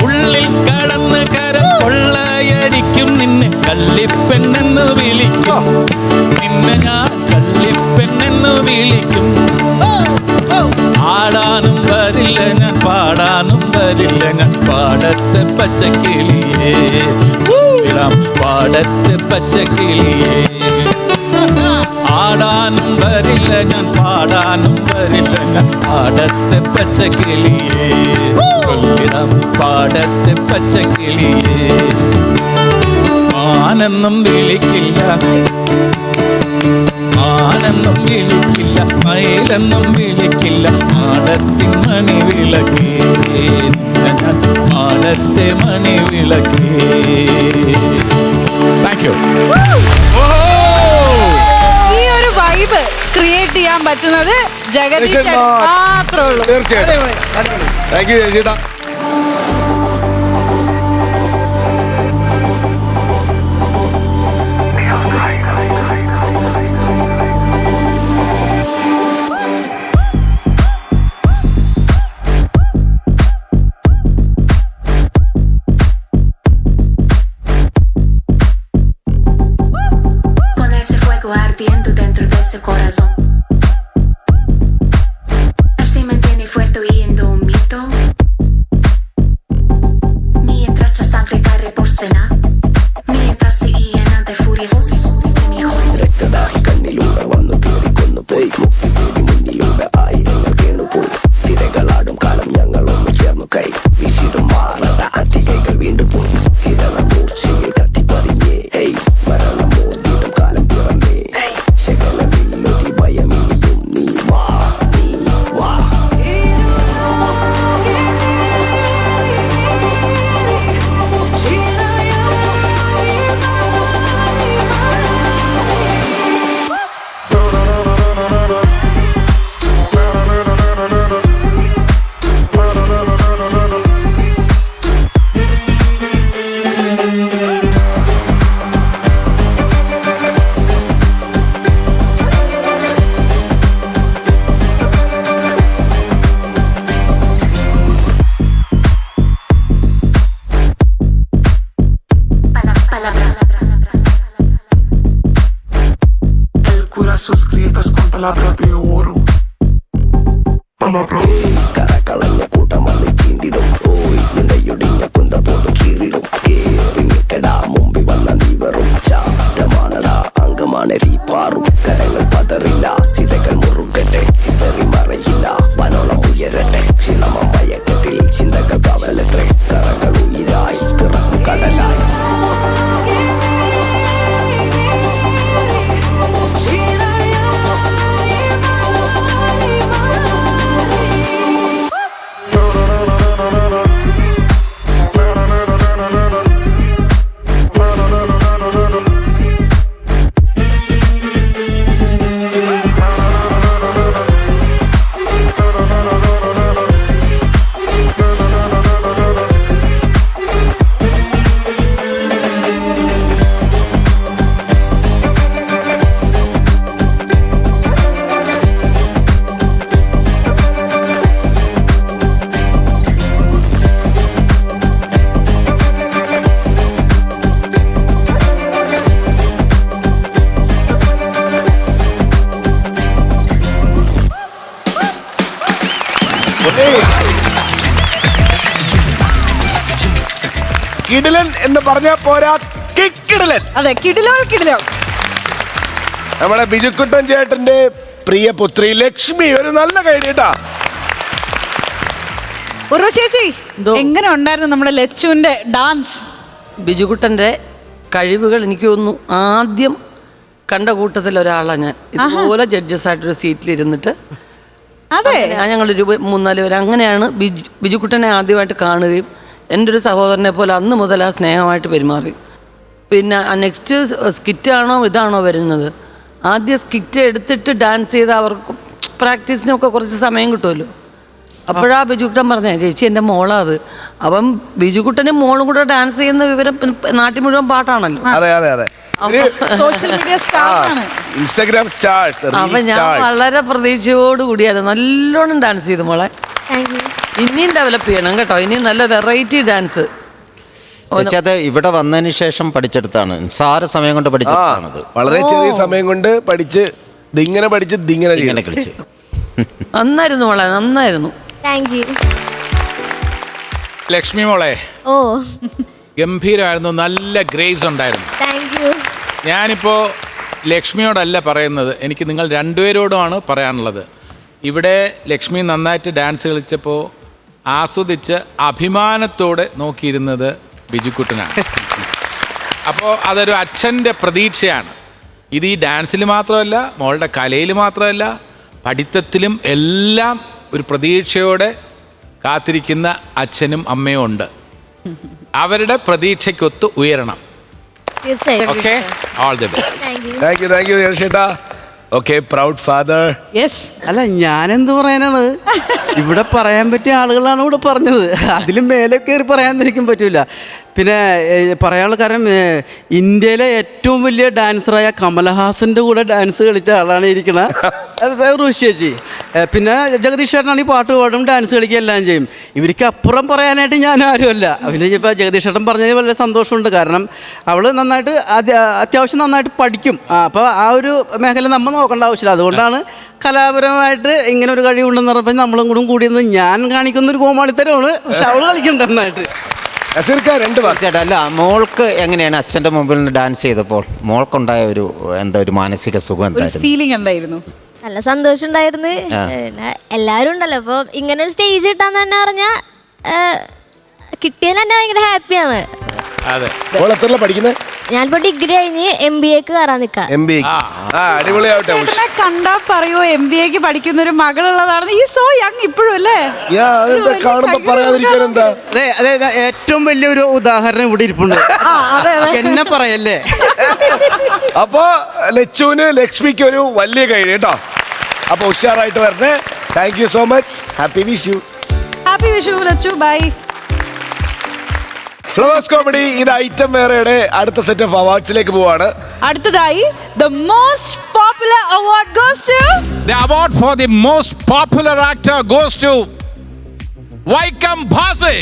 ഉള്ളിൽ കടന്ന് കരൽ കൊള്ളയടിക്കും നിന്നെ കള്ളിപ്പെണ്ണെന്ന് വിളിക്കും, നിന്നെ ഞാൻ കള്ളിപ്പെണ്ണെന്ന് വിളിക്കും. ആടാനും വരില്ല ഞാൻ, പാടാനും വരില്ല ഞാൻ, പാടത്തെ പച്ചക്കിളിയേ, പാടത്തെ പച്ചക്കിളിയേ. ആടാനും വരില്ല ഞാൻ, പാടാനും വരില്ല ഞാൻ, പാടത്തെ പച്ചക്കിളിയേ, പാടത്തെ പച്ചക്കിളിയേ. മാനെന്നും വിളിക്കില്ല, മാനെന്നും വിളിക്കില്ല, മയിലെന്നും വിളിക്കില്ല, മാടത്തിൻ മണി വിളക്കേ, മാടത്തെ മണി വിളക്കേ. Thank you. ഈ ഒരു വൈബ് ക്രിയേറ്റ് ചെയ്യാൻ പറ്റുന്നത് ജഗദീഷ് മാത്രമേ ഉള്ളൂ. തീർച്ചയായിട്ടും. താങ്ക് യു ചേട്ടാ. Ardiendo dentro de ese corazón. Él se mantiene fuerte oyendo un mito. Mientras la sangre corre por su vena, mientras se llena de furios enemigos. കണ്ണിലൂടെ വന്നു കയറി കൊന്നുപോയി, മുന്നിലൂടെ ആയിരങ്ങൾ പോയി, തിരകളാടും കാലം ഞങ്ങളൊന്ന് ചേർന്നു കൈ വീശിടും മാറത അത്തികൈകൾ വീണ്ടും പോയി, കിരണ മൂർച്ചയിൽ കത്തിപ്പറിഞ്ഞേ, ഹേയ് മരണം മോദിടും കാലം പിറന്നേ. Sus grietas con palabras de oro. കറക്കളഞ്ഞ കൂട്ടമല്ലി ചീന്തിടും പോയി നിലയൊടിഞ്ഞ കുന്ത പോട്ട് കീറിടും കേറി നിൽക്കടാ മുമ്പിൽ വന്ന നീ വെറും ചാരമാണടാ അങ്കമാണ് റീപ്പാറും കരങ്ങൾ പതറില്ല സിരകൾ മുറുകട്ടെ ചിതറി മറയില്ല പനോളം ഉയരട്ടെ ക്ഷീണമ മയക്കത്തിൽ ചിന്തകൾ കവലട്ടെ കറകൾ ഉയിരായി പിറക്കും കടലായി കിടിലൻ എന്ന് പറഞ്ഞ പോരാ, കിക്കിടിലൻ. അതെ, കിടിലോ കിടിലോ. നമ്മുടെ ബിജുക്കുട്ടൻ ചേട്ടന്റെ പ്രിയ പുത്രി ലക്ഷ്മി, ഒരു നല്ല കൈഡിട്ടാ. ചേച്ചി, എങ്ങനെ ഉണ്ടായിരുന്നു നമ്മുടെ ലച്ചുവിന്റെ ഡാൻസ്? ബിജുകുട്ടൻ്റെ കഴിവുകൾ എനിക്ക് തോന്നുന്നു ആദ്യം കണ്ട കൂട്ടത്തിൽ ഒരാളാണ് ഞാൻ. ഇതുപോലെ ജഡ്ജസ് ആയിട്ടൊരു സീറ്റിലിരുന്നിട്ട് അതെ, ഞങ്ങളൊരു 3-4 പേര് അങ്ങനെയാണ് ബിജുക്കുട്ടനെ ആദ്യമായിട്ട് കാണുകയും എൻ്റെ ഒരു സഹോദരനെ പോലെ അന്ന് മുതൽ ആ സ്നേഹമായിട്ട് പെരുമാറി. പിന്നെ നെക്സ്റ്റ് സ്കിറ്റാണോ ഇതാണോ വരുന്നത്, ആദ്യം സ്കിറ്റ് എടുത്തിട്ട് ഡാൻസ് ചെയ്ത് അവർക്ക് പ്രാക്ടീസിനൊക്കെ കുറച്ച് സമയം കിട്ടുമല്ലോ. അപ്പോഴാ ബിജുക്കുട്ടൻ പറഞ്ഞേ, ചേച്ചി എൻ്റെ മോളാ അത്. അപ്പം ബിജുക്കുട്ടനും മോളും കൂടെ ഡാൻസ് ചെയ്യുന്ന വിവരം നാട്ടിൽ മുഴുവൻ പാട്ടാണല്ലോ. അതെ അതെ അതെ, സോഷ്യൽ മീഡിയ സ്റ്റാറാണ്, ഇൻസ്റ്റാഗ്രാം സ്റ്റാർസ്. അപ്പൊ ഞാൻ വളരെ പ്രതീക്ഷയോടുകൂടിയത് നല്ലോണം ഡാൻസ് ചെയ്തു മോളെ. ഇനിയും ഡെവലപ്പ് ചെയ്യണം കേട്ടോ, ഇനിയും നല്ല വെറൈറ്റി ഡാൻസ്. അത് ഇവിടെ വന്നതിന് ശേഷം പഠിച്ചെടുത്താണ്, സാര സമയം കൊണ്ട് പഠിച്ചെടുത്താണത്. വളരെ ചെറിയ സമയം കൊണ്ട് പഠിച്ച് ദിങ്ങനെ കളിച്ചു. നന്നായിരുന്നു മോളെ, നന്നായിരുന്നു. ലക്ഷ്മി മോളെ, ഓ ഗംഭീരമായിരുന്നു, നല്ല ഗ്രേസ് ഉണ്ടായിരുന്നു. ഞാനിപ്പോൾ ലക്ഷ്മിയോടല്ല പറയുന്നത്, എനിക്ക് നിങ്ങൾ രണ്ടുപേരോടുമാണ് പറയാനുള്ളത്. ഇവിടെ ലക്ഷ്മി നന്നായിട്ട് ഡാൻസ് കളിച്ചപ്പോൾ ആസ്വദിച്ച് അഭിമാനത്തോടെ നോക്കിയിരുന്നത് ബിജുക്കുട്ടനാണ്. അപ്പോൾ അതൊരു അച്ഛൻ്റെ പ്രതീക്ഷയാണ്. ഇത് ഈ ഡാൻസിൽ മാത്രമല്ല, മോളുടെ കലയിൽ മാത്രമല്ല, പഠിത്തത്തിലും എല്ലാം ഒരു പ്രതീക്ഷയോടെ കാത്തിരിക്കുന്ന അച്ഛനും അമ്മയും ഉണ്ട്. അവരുടെ പ്രതീക്ഷയ്ക്കൊത്ത് ഉയരണം. Okay, all the best. Thank you ചേട്ടാ. Okay, proud father. അല്ല, ഞാനെന്ത് പറയാനാണ്, ഇവിടെ പറയാൻ പറ്റിയ ആളുകളാണ് ഇവിടെ പറഞ്ഞത്. അതിലും മേലെ കയറി പറയാൻ എനിക്കും പറ്റൂല. പിന്നെ പറയാനുള്ള കാരണം, ഇന്ത്യയിലെ ഏറ്റവും വലിയ ഡാൻസറായ കമലഹാസൻ്റെ കൂടെ ഡാൻസ് കളിച്ച ആളാണ് ഇരിക്കുന്നത് ഋഷിയേച്ചി. പിന്നെ ജഗദീഷ് ചേട്ടനാണ് ഈ പാട്ട് പാടും, ഡാൻസ് കളിക്കുക എല്ലാം ചെയ്യും. ഇവർക്ക് അപ്പുറം പറയാനായിട്ട് ഞാൻ ആരുമല്ല. പിന്നെ ഇപ്പോൾ ജഗദീഷ് ചേട്ടൻ പറഞ്ഞതിൽ വളരെ സന്തോഷമുണ്ട്. കാരണം അവൾ നന്നായിട്ട് അത്യാവശ്യം നന്നായിട്ട് പഠിക്കും. അപ്പോൾ ആ ഒരു മേഖല നമ്മൾ നോക്കേണ്ട ആവശ്യമില്ല. അതുകൊണ്ടാണ് കലാപരമായിട്ട് ഇങ്ങനെ ഒരു കഴിവുണ്ടെന്ന് പറഞ്ഞപ്പോൾ നമ്മളും കൂടെ കൂടിയെന്ന് ഞാൻ കാണിക്കുന്നൊരു കോമാളിത്തരമാണ്. പക്ഷെ അവൾ കളിക്കണ്ട നന്നായിട്ട്. അല്ല, മോൾക്ക് എങ്ങനെയാണ് അച്ഛൻ്റെ മുമ്പിൽ നിന്ന് ഡാൻസ് ചെയ്തപ്പോൾ മോൾക്കുണ്ടായ ഒരു ഒരു മാനസിക സുഖം എന്തായിരുന്നു, ഫീലിംഗ് എന്തായിരുന്നു? നല്ല സന്തോഷം ഉണ്ടായിരുന്നു. എല്ലാവരും ഉണ്ടല്ലോ, അപ്പോൾ ഇങ്ങനെ ഒരു സ്റ്റേജ് കിട്ടാന്ന് തന്നെ പറഞ്ഞാൽ കിട്ടിയതിൽ തന്നെ ഭയങ്കര ഹാപ്പിയാണ്. ഞാനിപ്പോ ഡിഗ്രി കഴിഞ്ഞ് MBA-ക്ക് കയറാൻ നിൽക്കാം. കണ്ടാ പറയോ MBA-ക്ക് പഠിക്കുന്ന ഒരു മകളുള്ളതാണ്. ഈ സോ യങ് ഇപ്പോഴും അല്ലേ? ഏറ്റവും വലിയൊരു ഉദാഹരണം ഇവിടെ ഇരിപ്പുണ്ട്. എന്നെ പറയല്ലേ. അപ്പൊ ലച്ചുവിന് ലക്ഷ്മിക്ക് ഒരു വലിയ കൈ കേട്ടോ. അപ്പൊ ഉഷാറായിട്ട് വരണേ. Thank you so much. Happy Vishu. Happy Vishu Lachu. Bye. Flowers comedy ഇത് ഐറ്റം വേറെയുടെ അടുത്ത സെറ്റ് ഓഫ് അവാർഡ്സിലേക്ക് പോവാണ്. അടുത്തതായി the most popular award goes to the award for the most popular actor goes to Vaikam Bhase.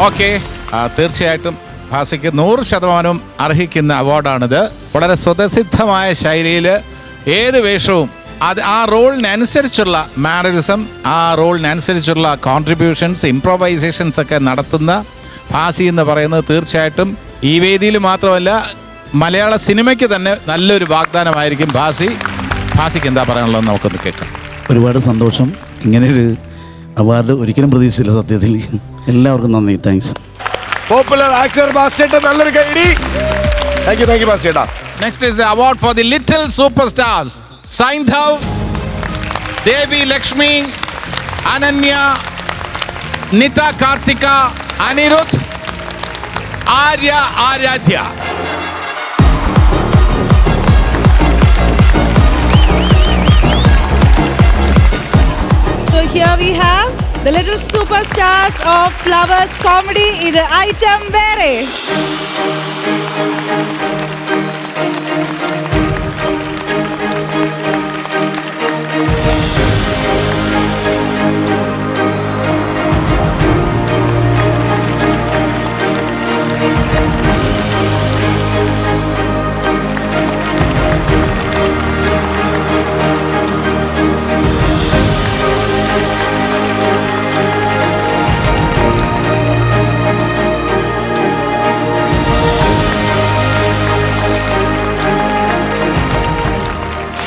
Okay, തീർച്ചയായിട്ടും ഭാസിക്ക് 100% അർഹിക്കുന്ന അവാർഡാണിത്. വളരെ സ്വതസിദ്ധമായ ശൈലിയിൽ ഏത് വേഷവും അത് ആ റോളിനനുസരിച്ചുള്ള മാനറിസം, ആ റോളിനനുസരിച്ചുള്ള കോൺട്രിബ്യൂഷൻസ്, ഇംപ്രൊവൈസേഷൻസ് ഒക്കെ നടത്തുന്ന ഭാസി എന്ന് പറയുന്നത് തീർച്ചയായിട്ടും ഈ വേദിയിൽ മാത്രമല്ല മലയാള സിനിമയ്ക്ക് തന്നെ നല്ലൊരു വാഗ്ദാനമായിരിക്കും ഭാസി. ഭാസിക്ക് എന്താ പറയാനുള്ളത് നമുക്കൊന്ന് കേൾക്കാം. ഒരുപാട് സന്തോഷം. ഇങ്ങനെയൊരു അവാർഡ് ഒരിക്കലും പ്രതീക്ഷിച്ചില്ല സത്യത്തിൽ. എല്ലാവർക്കും നന്ദി, താങ്ക്സ്. പോപ്പുലർ ആക്ടർ ഭാസിയേട്ടൻ നല്ലൊരു കൈഡി. താങ്ക് യു ഭാസിയേട്ടാ. Next is the award for the little super stars. Saindhav, Devi Lakshmi, Ananya, Nitha Karthika, Anirudh, Arya, Aradhya. So here we have the little superstars of Flowers Comedy. ഇത് ഐറ്റം വേറെ.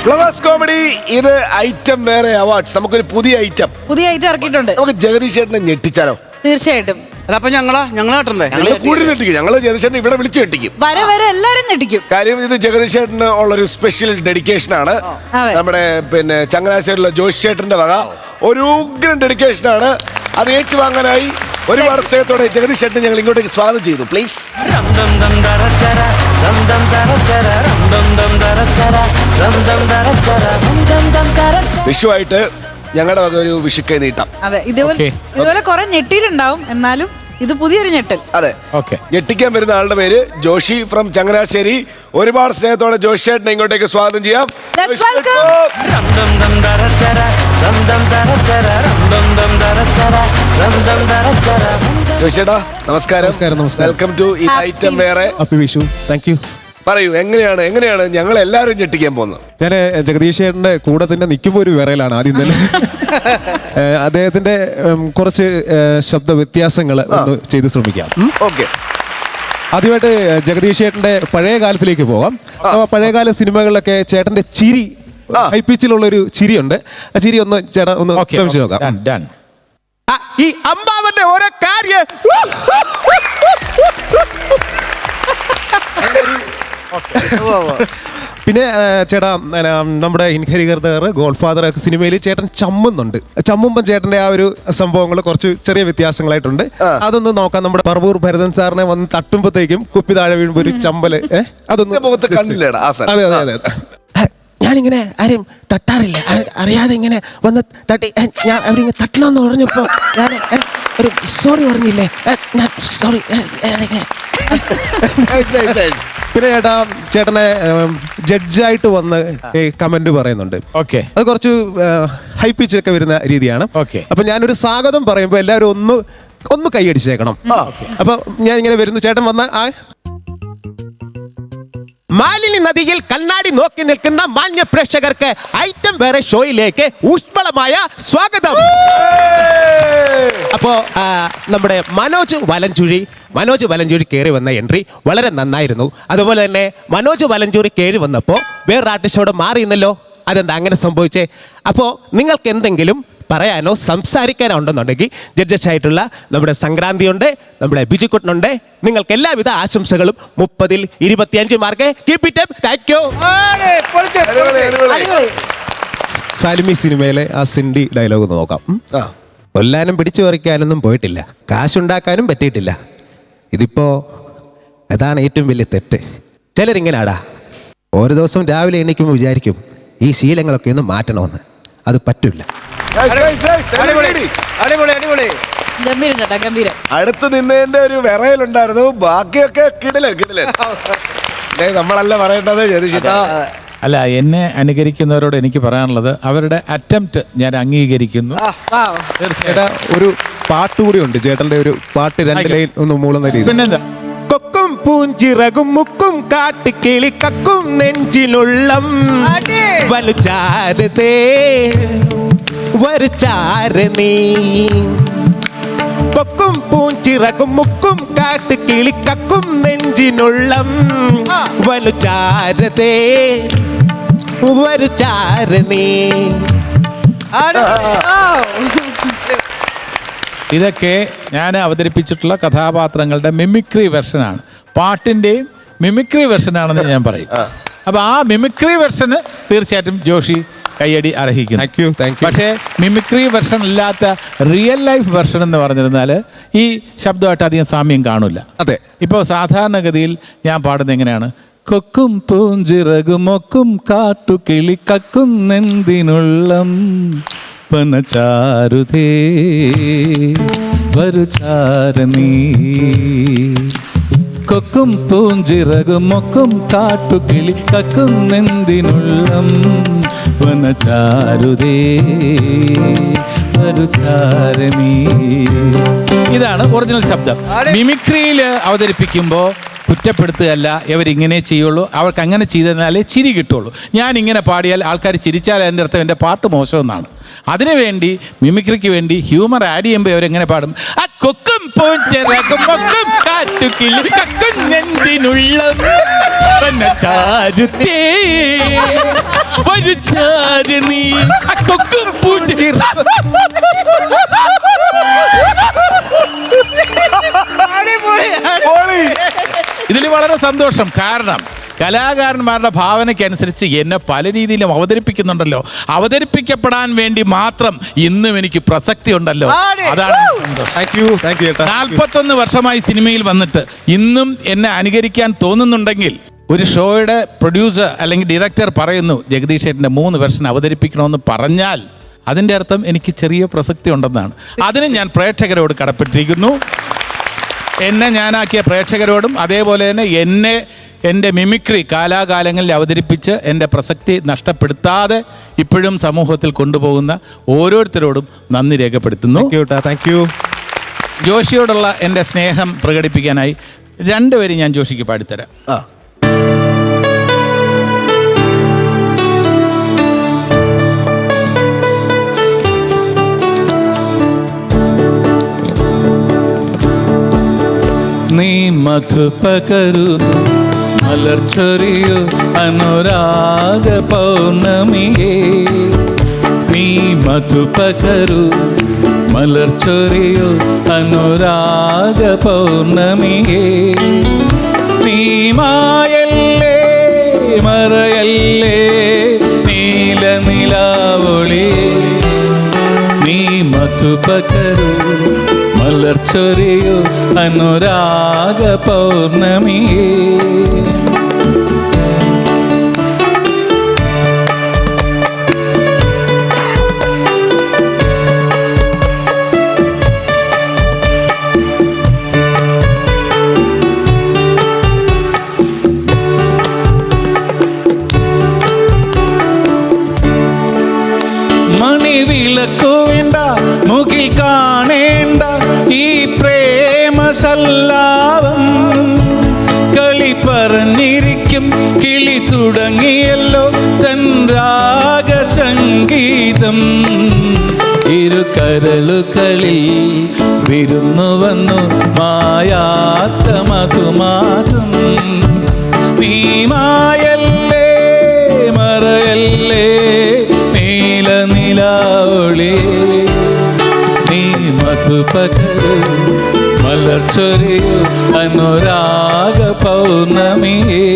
ഫ്ലവേഴ്സ് കോമഡി ഇത് ഐറ്റം വേറെ അവാർഡ്സ്. നമുക്കൊരു പുതിയ ഐറ്റം ഇറക്കിയിട്ടുണ്ട്. നമുക്ക് ജഗദീഷ് ചേട്ടനെ ഞെട്ടിച്ചാലോ? തീർച്ചയായിട്ടും. അപ്പൊ ഞങ്ങളാട്ടണ്ടേ? കൂടി ഞെട്ടിക്കും. ഞങ്ങള് ജഗദീഷ് ചേട്ടനെ ഇവിടെ വിളിച്ചു ഞെട്ടിക്കും. വരെ എല്ലാരും ഞെട്ടിക്കും. കാര്യം ഇത് ജഗദീഷ് ചേട്ടന് ഉള്ളൊരു സ്പെഷ്യൽ ഡെഡിക്കേഷൻ ആണ്. നമ്മുടെ പിന്നെ ചങ്ങനാശ്ശേരിയിലുള്ള ജോഷി ചേട്ടന്റെ വക ഒരു ഉഗ്രൻ ഡെഡിക്കേഷൻ ആണ്. അത് ഏറ്റുവാങ്ങാനായി ഒരുപാട് സ്നേഹത്തോടെ ജഗദീഷ് ചേട്ടൻ ഞങ്ങൾ ഇങ്ങോട്ടേക്ക് സ്വാഗതം ചെയ്തു. പ്ലീസ്. വിഷുവായിട്ട് ഞങ്ങളുടെ വക ഒരു വിഷുക്കൈ നീട്ടാം. അതെ, ഇതുപോലെ കുറെ ഞെട്ടിയിട്ടുണ്ടാവും, എന്നാലും ഇത് പുതിയൊരു ഞെട്ടൽ. അതെ, ഓക്കെ. ഞെട്ടിക്കാൻ വരുന്ന ആളുടെ പേര് ജോഷി ഫ്രം ചങ്ങനാശ്ശേരി. ഒരുപാട് സ്നേഹത്തോടെ ജോഷി ചേട്ടനെ ഇങ്ങോട്ടേക്ക് സ്വാഗതം ചെയ്യാം. ജോഷി ചേട്ടാ നമസ്കാരം. വെൽക്കം ടു ഈ ഐറ്റം വേറെ. വിഷു. Thank you. പറയൂ, എങ്ങനെയാണ് ഞങ്ങൾ എല്ലാവരും ഞെട്ടിക്കാൻ പോകുന്നത്? ഞാൻ ജഗദീഷ് ചേട്ടന്റെ കൂടെ തന്നെ നിൽക്കുമ്പോൾ ഒരു വിറയിലാണ് ആദ്യം തന്നെ. അദ്ദേഹത്തിന്റെ കുറച്ച് ശബ്ദ വ്യത്യാസങ്ങൾ ഒന്ന് ചെയ്ത് ശ്രമിക്കാം. ഓക്കെ. ആദ്യമായിട്ട് ജഗദീഷ് ചേട്ടന്റെ പഴയ കാലത്തിലേക്ക് പോകാം. പഴയകാല സിനിമകളിലൊക്കെ ചേട്ടന്റെ ചിരി, ഹൈ പിച്ചിലുള്ള ഒരു ചിരിയുണ്ട്. ആ ചിരി ഒന്ന് ചേട്ടാ ഒന്ന് ശ്രമിച്ചു നോക്കാം. ഈ അമ്പാവന്റെ ഓരോ കാര്യം പിന്നെ ചേട്ടാ നമ്മുടെ ഇൻഹരികർദർ, ഗോഡ് ഫാദർ ഒക്കെ സിനിമയിൽ ചേട്ടൻ ചമ്മുന്നുണ്ട്. ചമ്മുമ്പം ചേട്ടന്റെ ആ ഒരു സംഭവങ്ങൾ കുറച്ച് ചെറിയ വ്യത്യാസങ്ങളായിട്ടുണ്ട്. അതൊന്ന് നോക്കാം. നമ്മുടെ പറവൂർ ഭരതൻ സാറിനെ വന്ന് തട്ടുമ്പോഴത്തേക്കും കുപ്പി താഴെ വീഴുമ്പോ ഒരു ചമ്പല്, അതൊന്ന്. അതെ അതെ അതെ. ഞാനിങ്ങനെ ആരും തട്ടാറില്ല, അറിയാതെ ഇങ്ങനെ വന്ന് തട്ടി ഞാൻ അവരിങ്ങനെ തട്ടണമെന്ന് പറഞ്ഞപ്പോ ഞാൻ ഒരു സോറി പറഞ്ഞില്ലേ, സോറി. പിന്നെ ചേട്ടനെ ജഡ്ജായിട്ട് വന്ന് കമന്റ് പറയുന്നുണ്ട്. ഓക്കെ. അത് കുറച്ച് ഹൈ പിച്ചൊക്കെ വരുന്ന രീതിയാണ്. ഓക്കെ. അപ്പൊ ഞാനൊരു സ്വാഗതം പറയുമ്പോ എല്ലാവരും ഒന്ന് കൈയടിച്ചേക്കണം. അപ്പൊ ഞാൻ ഇങ്ങനെ വരുന്നു, ചേട്ടൻ വന്ന മാലിനി നദിയിൽ കണ്ണാടി നോക്കി നിൽക്കുന്ന മാന്യ പ്രേക്ഷകർക്ക് ഐറ്റം വേറെ ഷോയിലേക്ക് ഊഷ്മളമായ സ്വാഗതം. അപ്പോ നമ്മുടെ മനോജ് വലഞ്ചുഴി കയറി വന്ന എൻട്രി വളരെ നന്നായിരുന്നു. അതുപോലെ തന്നെ മനോജ് വലഞ്ചൂരി കയറി വന്നപ്പോൾ വേറൊരു ആർട്ടിസ്റ്റോട് മാറിയെന്നല്ലോ. അതെന്താ അങ്ങനെ സംഭവിച്ചേ? അപ്പോൾ നിങ്ങൾക്ക് എന്തെങ്കിലും പറയാനോ സംസാരിക്കാനോ ഉണ്ടെന്നുണ്ടെങ്കിൽ ജഡ്ജസ് ആയിട്ടുള്ള നമ്മുടെ സംക്രാന്തിയുണ്ട്, നമ്മുടെ ബിജുക്കുട്ടനുണ്ട്. നിങ്ങൾക്ക് എല്ലാവിധ ആശംസകളും. 30ൽ 25 mark. Keep it up. Thank you. Falimy സിനിമയിലെ ആ സിൻഡി ഡയലോഗ് നോക്കാം. കൊല്ലാനും പിടിച്ചു പറിക്കാനൊന്നും പോയിട്ടില്ല, കാശുണ്ടാക്കാനും പറ്റിയിട്ടില്ല. ഇതിപ്പോ അതാണ് ഏറ്റവും വലിയ തെറ്റ്. ചിലരിങ്ങനാടാ ഓരോ ദിവസം രാവിലെ എണീക്കുമ്പോൾ വിചാരിക്കും ഈ ശീലങ്ങളൊക്കെ ഒന്ന് മാറ്റണമെന്ന്. അത് പറ്റില്ല. അടുത്ത് നിന്നതിന്റെ ഒരു വിറയലുണ്ടായിരുന്നു. ബാക്കിയൊക്കെ കിടിലൻ. നമ്മളല്ല പറയേണ്ടത്. അല്ല, എന്നെ അനുകരിക്കുന്നവരോട് എനിക്ക് പറയാനുള്ളത് അവരുടെ അറ്റംപ്റ്റ് ഞാൻ അംഗീകരിക്കുന്നു. ചേട്ടാ ഒരു പാട്ട് കൂടി ഉണ്ട്, ചേട്ടന്റെ ഒരു പാട്ട് 2 ലൈൻ ഒന്ന് മൂളുന്ന രീതി. പിന്നെന്താ? കൊക്കും പൂഞ്ചിറകും മുക്കും കാട്ടിക്കിളി കക്കും നെഞ്ചിനുള്ളം വലുചാരതേ വരുചാരണീ. കൊക്കും പൂഞ്ചിറകും മുക്കും കാട്ടിക്കിളി കക്കും നെഞ്ചിനുള്ളം വലുചാരതേ വരുചാരണീ. ഇതൊക്കെ ഞാൻ അവതരിപ്പിച്ചിട്ടുള്ള കഥാപാത്രങ്ങളുടെ മിമിക്രി വെർഷനാണ്. പാട്ടിൻ്റെയും മിമിക്രി വെർഷനാണെന്ന് ഞാൻ പറയും. അപ്പോൾ ആ മിമിക്രി വെർഷന് തീർച്ചയായിട്ടും ജോഷി കയ്യടി അർഹിക്കുന്നു. പക്ഷേ മിമിക്രി വെർഷൻ അല്ലാത്ത റിയൽ ലൈഫ് വെർഷൻ എന്ന് പറഞ്ഞിരുന്നാൽ ഈ ശബ്ദമായിട്ട് അധികം സാമ്യം കാണില്ല. അതെ. ഇപ്പോൾ സാധാരണഗതിയിൽ ഞാൻ പാടുന്നത് എങ്ങനെയാണ്? കൊക്കും പൂഞ്ചിറകും മൊക്കും കാട്ടുകിളി കക്കും നെന്തിനുള്ളം പനചാരുതേ വരുചാരണീ. കൊക്കും പൂഞ്ചിറകും മൊക്കും കാട്ടുകിളി കക്കും നെന്തിനുള്ളം വനചാരുതേ വരുചാരണീ. ഇതാണ് ഒറിജിനൽ ശബ്ദം. മിമിക്രിയിൽ അവതരിപ്പിക്കുമ്പോൾ കുറ്റപ്പെടുത്തുകയല്ല, ഇവരിങ്ങനെ ചെയ്യുള്ളൂ, അവർക്ക് അങ്ങനെ ചെയ്തതിനാലേ ചിരി കിട്ടുള്ളൂ. ഞാൻ ഇങ്ങനെ പാടിയാൽ ആൾക്കാർ ചിരിച്ചാൽ എൻ്റെ അർത്ഥം എൻ്റെ പാട്ട് മോശമെന്നാണ്. അതിനുവേണ്ടി മിമിക്രിക്ക് വേണ്ടി ഹ്യൂമർ ആഡ് ചെയ്യുമ്പോൾ അവരെങ്ങനെ പാടും? ആ കൊക്കും പൂഞ്ചിറകും മൊക്കും കാട്ടുകിളി കക്കും നെന്തിനുള്ളം വനചാരുതേ വരുചാരണീ. ആ കൊക്കും പൂഞ്ചിറകും ഇതിൽ വളരെ സന്തോഷം. കാരണം കലാകാരന്മാരുടെ ഭാവനയ്ക്കനുസരിച്ച് എന്നെ പല രീതിയിലും അവതരിപ്പിക്കുന്നുണ്ടല്ലോ. അവതരിപ്പിക്കപ്പെടാൻ വേണ്ടി മാത്രം ഇന്നും എനിക്ക് പ്രസക്തി ഉണ്ടല്ലോ, അതാണ്. 41 വർഷമായി സിനിമയിൽ വന്നിട്ട് ഇന്നും എന്നെ അനുകരിക്കാൻ തോന്നുന്നുണ്ടെങ്കിൽ ഒരു ഷോയുടെ പ്രൊഡ്യൂസർ അല്ലെങ്കിൽ ഡയറക്ടർ പറയുന്നു ജഗദീഷ് ചേട്ടൻ്റെ 3 വെർഷൻ അവതരിപ്പിക്കണമെന്ന് പറഞ്ഞാൽ അതിൻ്റെ അർത്ഥം എനിക്ക് ചെറിയ പ്രസക്തി ഉണ്ടെന്നാണ്. അതിന് ഞാൻ പ്രേക്ഷകരോട് കടപ്പെട്ടിരിക്കുന്നു. എന്നെ ഞാനാക്കിയ പ്രേക്ഷകരോടും അതേപോലെ തന്നെ എൻ്റെ മിമിക്രി കാലാകാലങ്ങളിൽ അവതരിപ്പിച്ച് എൻ്റെ പ്രസക്തി നഷ്ടപ്പെടുത്താതെ ഇപ്പോഴും സമൂഹത്തിൽ കൊണ്ടുപോകുന്ന ഓരോരുത്തരോടും നന്ദി രേഖപ്പെടുത്തുന്നു. ജോഷിയോടുള്ള എൻ്റെ സ്നേഹം പ്രകടിപ്പിക്കാനായി 2 വരി ഞാൻ ജോഷിക്ക് പാടിത്തരാം. നീ മധുപകരു മലർച്ചൊരിയു അനുരാഗ പൗർണമിയേ. നീ മധുപകരു മലർച്ചൊരിയു അനുരാഗ പൗർണമിയേ. നീ മായല്ലേ മറയല്ലേ നീല നിലാവൊളിയേ. നീ മധുപകരു മലർച്ചൊരിയു അനുരാഗ പൗർണമിയേ. മണിവിളക്കു വേണ്ട മുകിൽ കാണേണ്ട ഈ പ്രേമ സല്ലാപം. കളി പറഞ്ഞിരിക്കും കിളി തുടങ്ങിയല്ലോ തൻ രാഗസംഗീതം. ഇരു കരളുകളിൽ വിരുന്നു വന്നു മായാത്ത മധുമാസം. നീ മായല്ലേ മറയല്ലേ നീല നിലാവൊളി. നീ മധുപകരു മലർച്ചൊരിയു അനുരാഗ പൗർണമിയേ.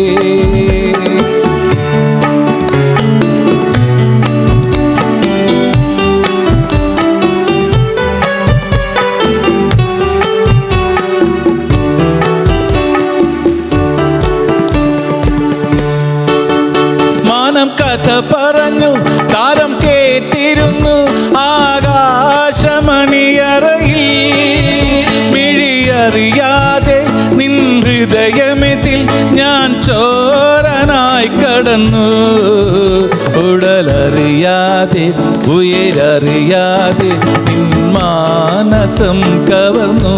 മാനം കഥ പറഞ്ഞു താരം കേട്ടിരുന്നു ആകാശമണിയറയിൽ. മിഴിയറിയാതെ നിൻ ഹൃദയമെതിൽ ഞാൻ ചോരനായി ഉള്ളിലായി കടന്നു, ഉടലറിയാതെ ഉയരറിയാതെ മാനസം കവർന്നു.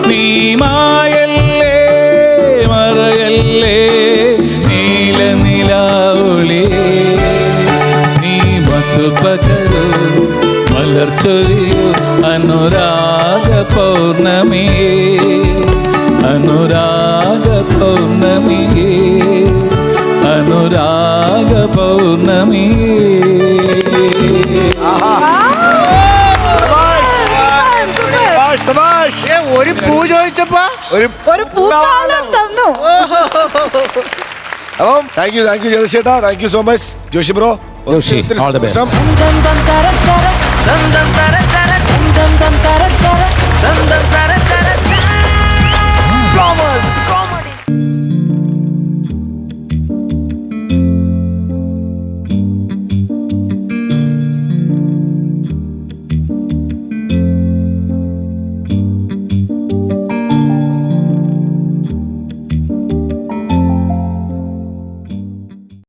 നീ മായല്ലേ മറയല്ലേ നീല നിലാവുളി, നീ മധുപകരു മലർച്ചൊരിയു അനുരാഗ പൗർണമിയേ, അനുരാഗ പൗർണമിയേ, അനുരാഗ പൗർണമിയേ. ഒരു പൂ ചോദിച്ചപ്പോ ഒരു പൂത്താലം തന്നു. അപ്പം താങ്ക് യു ജോഷേട്ടാ, thank you so much Joshi bro. Joshi, all the best. Flowers comedy.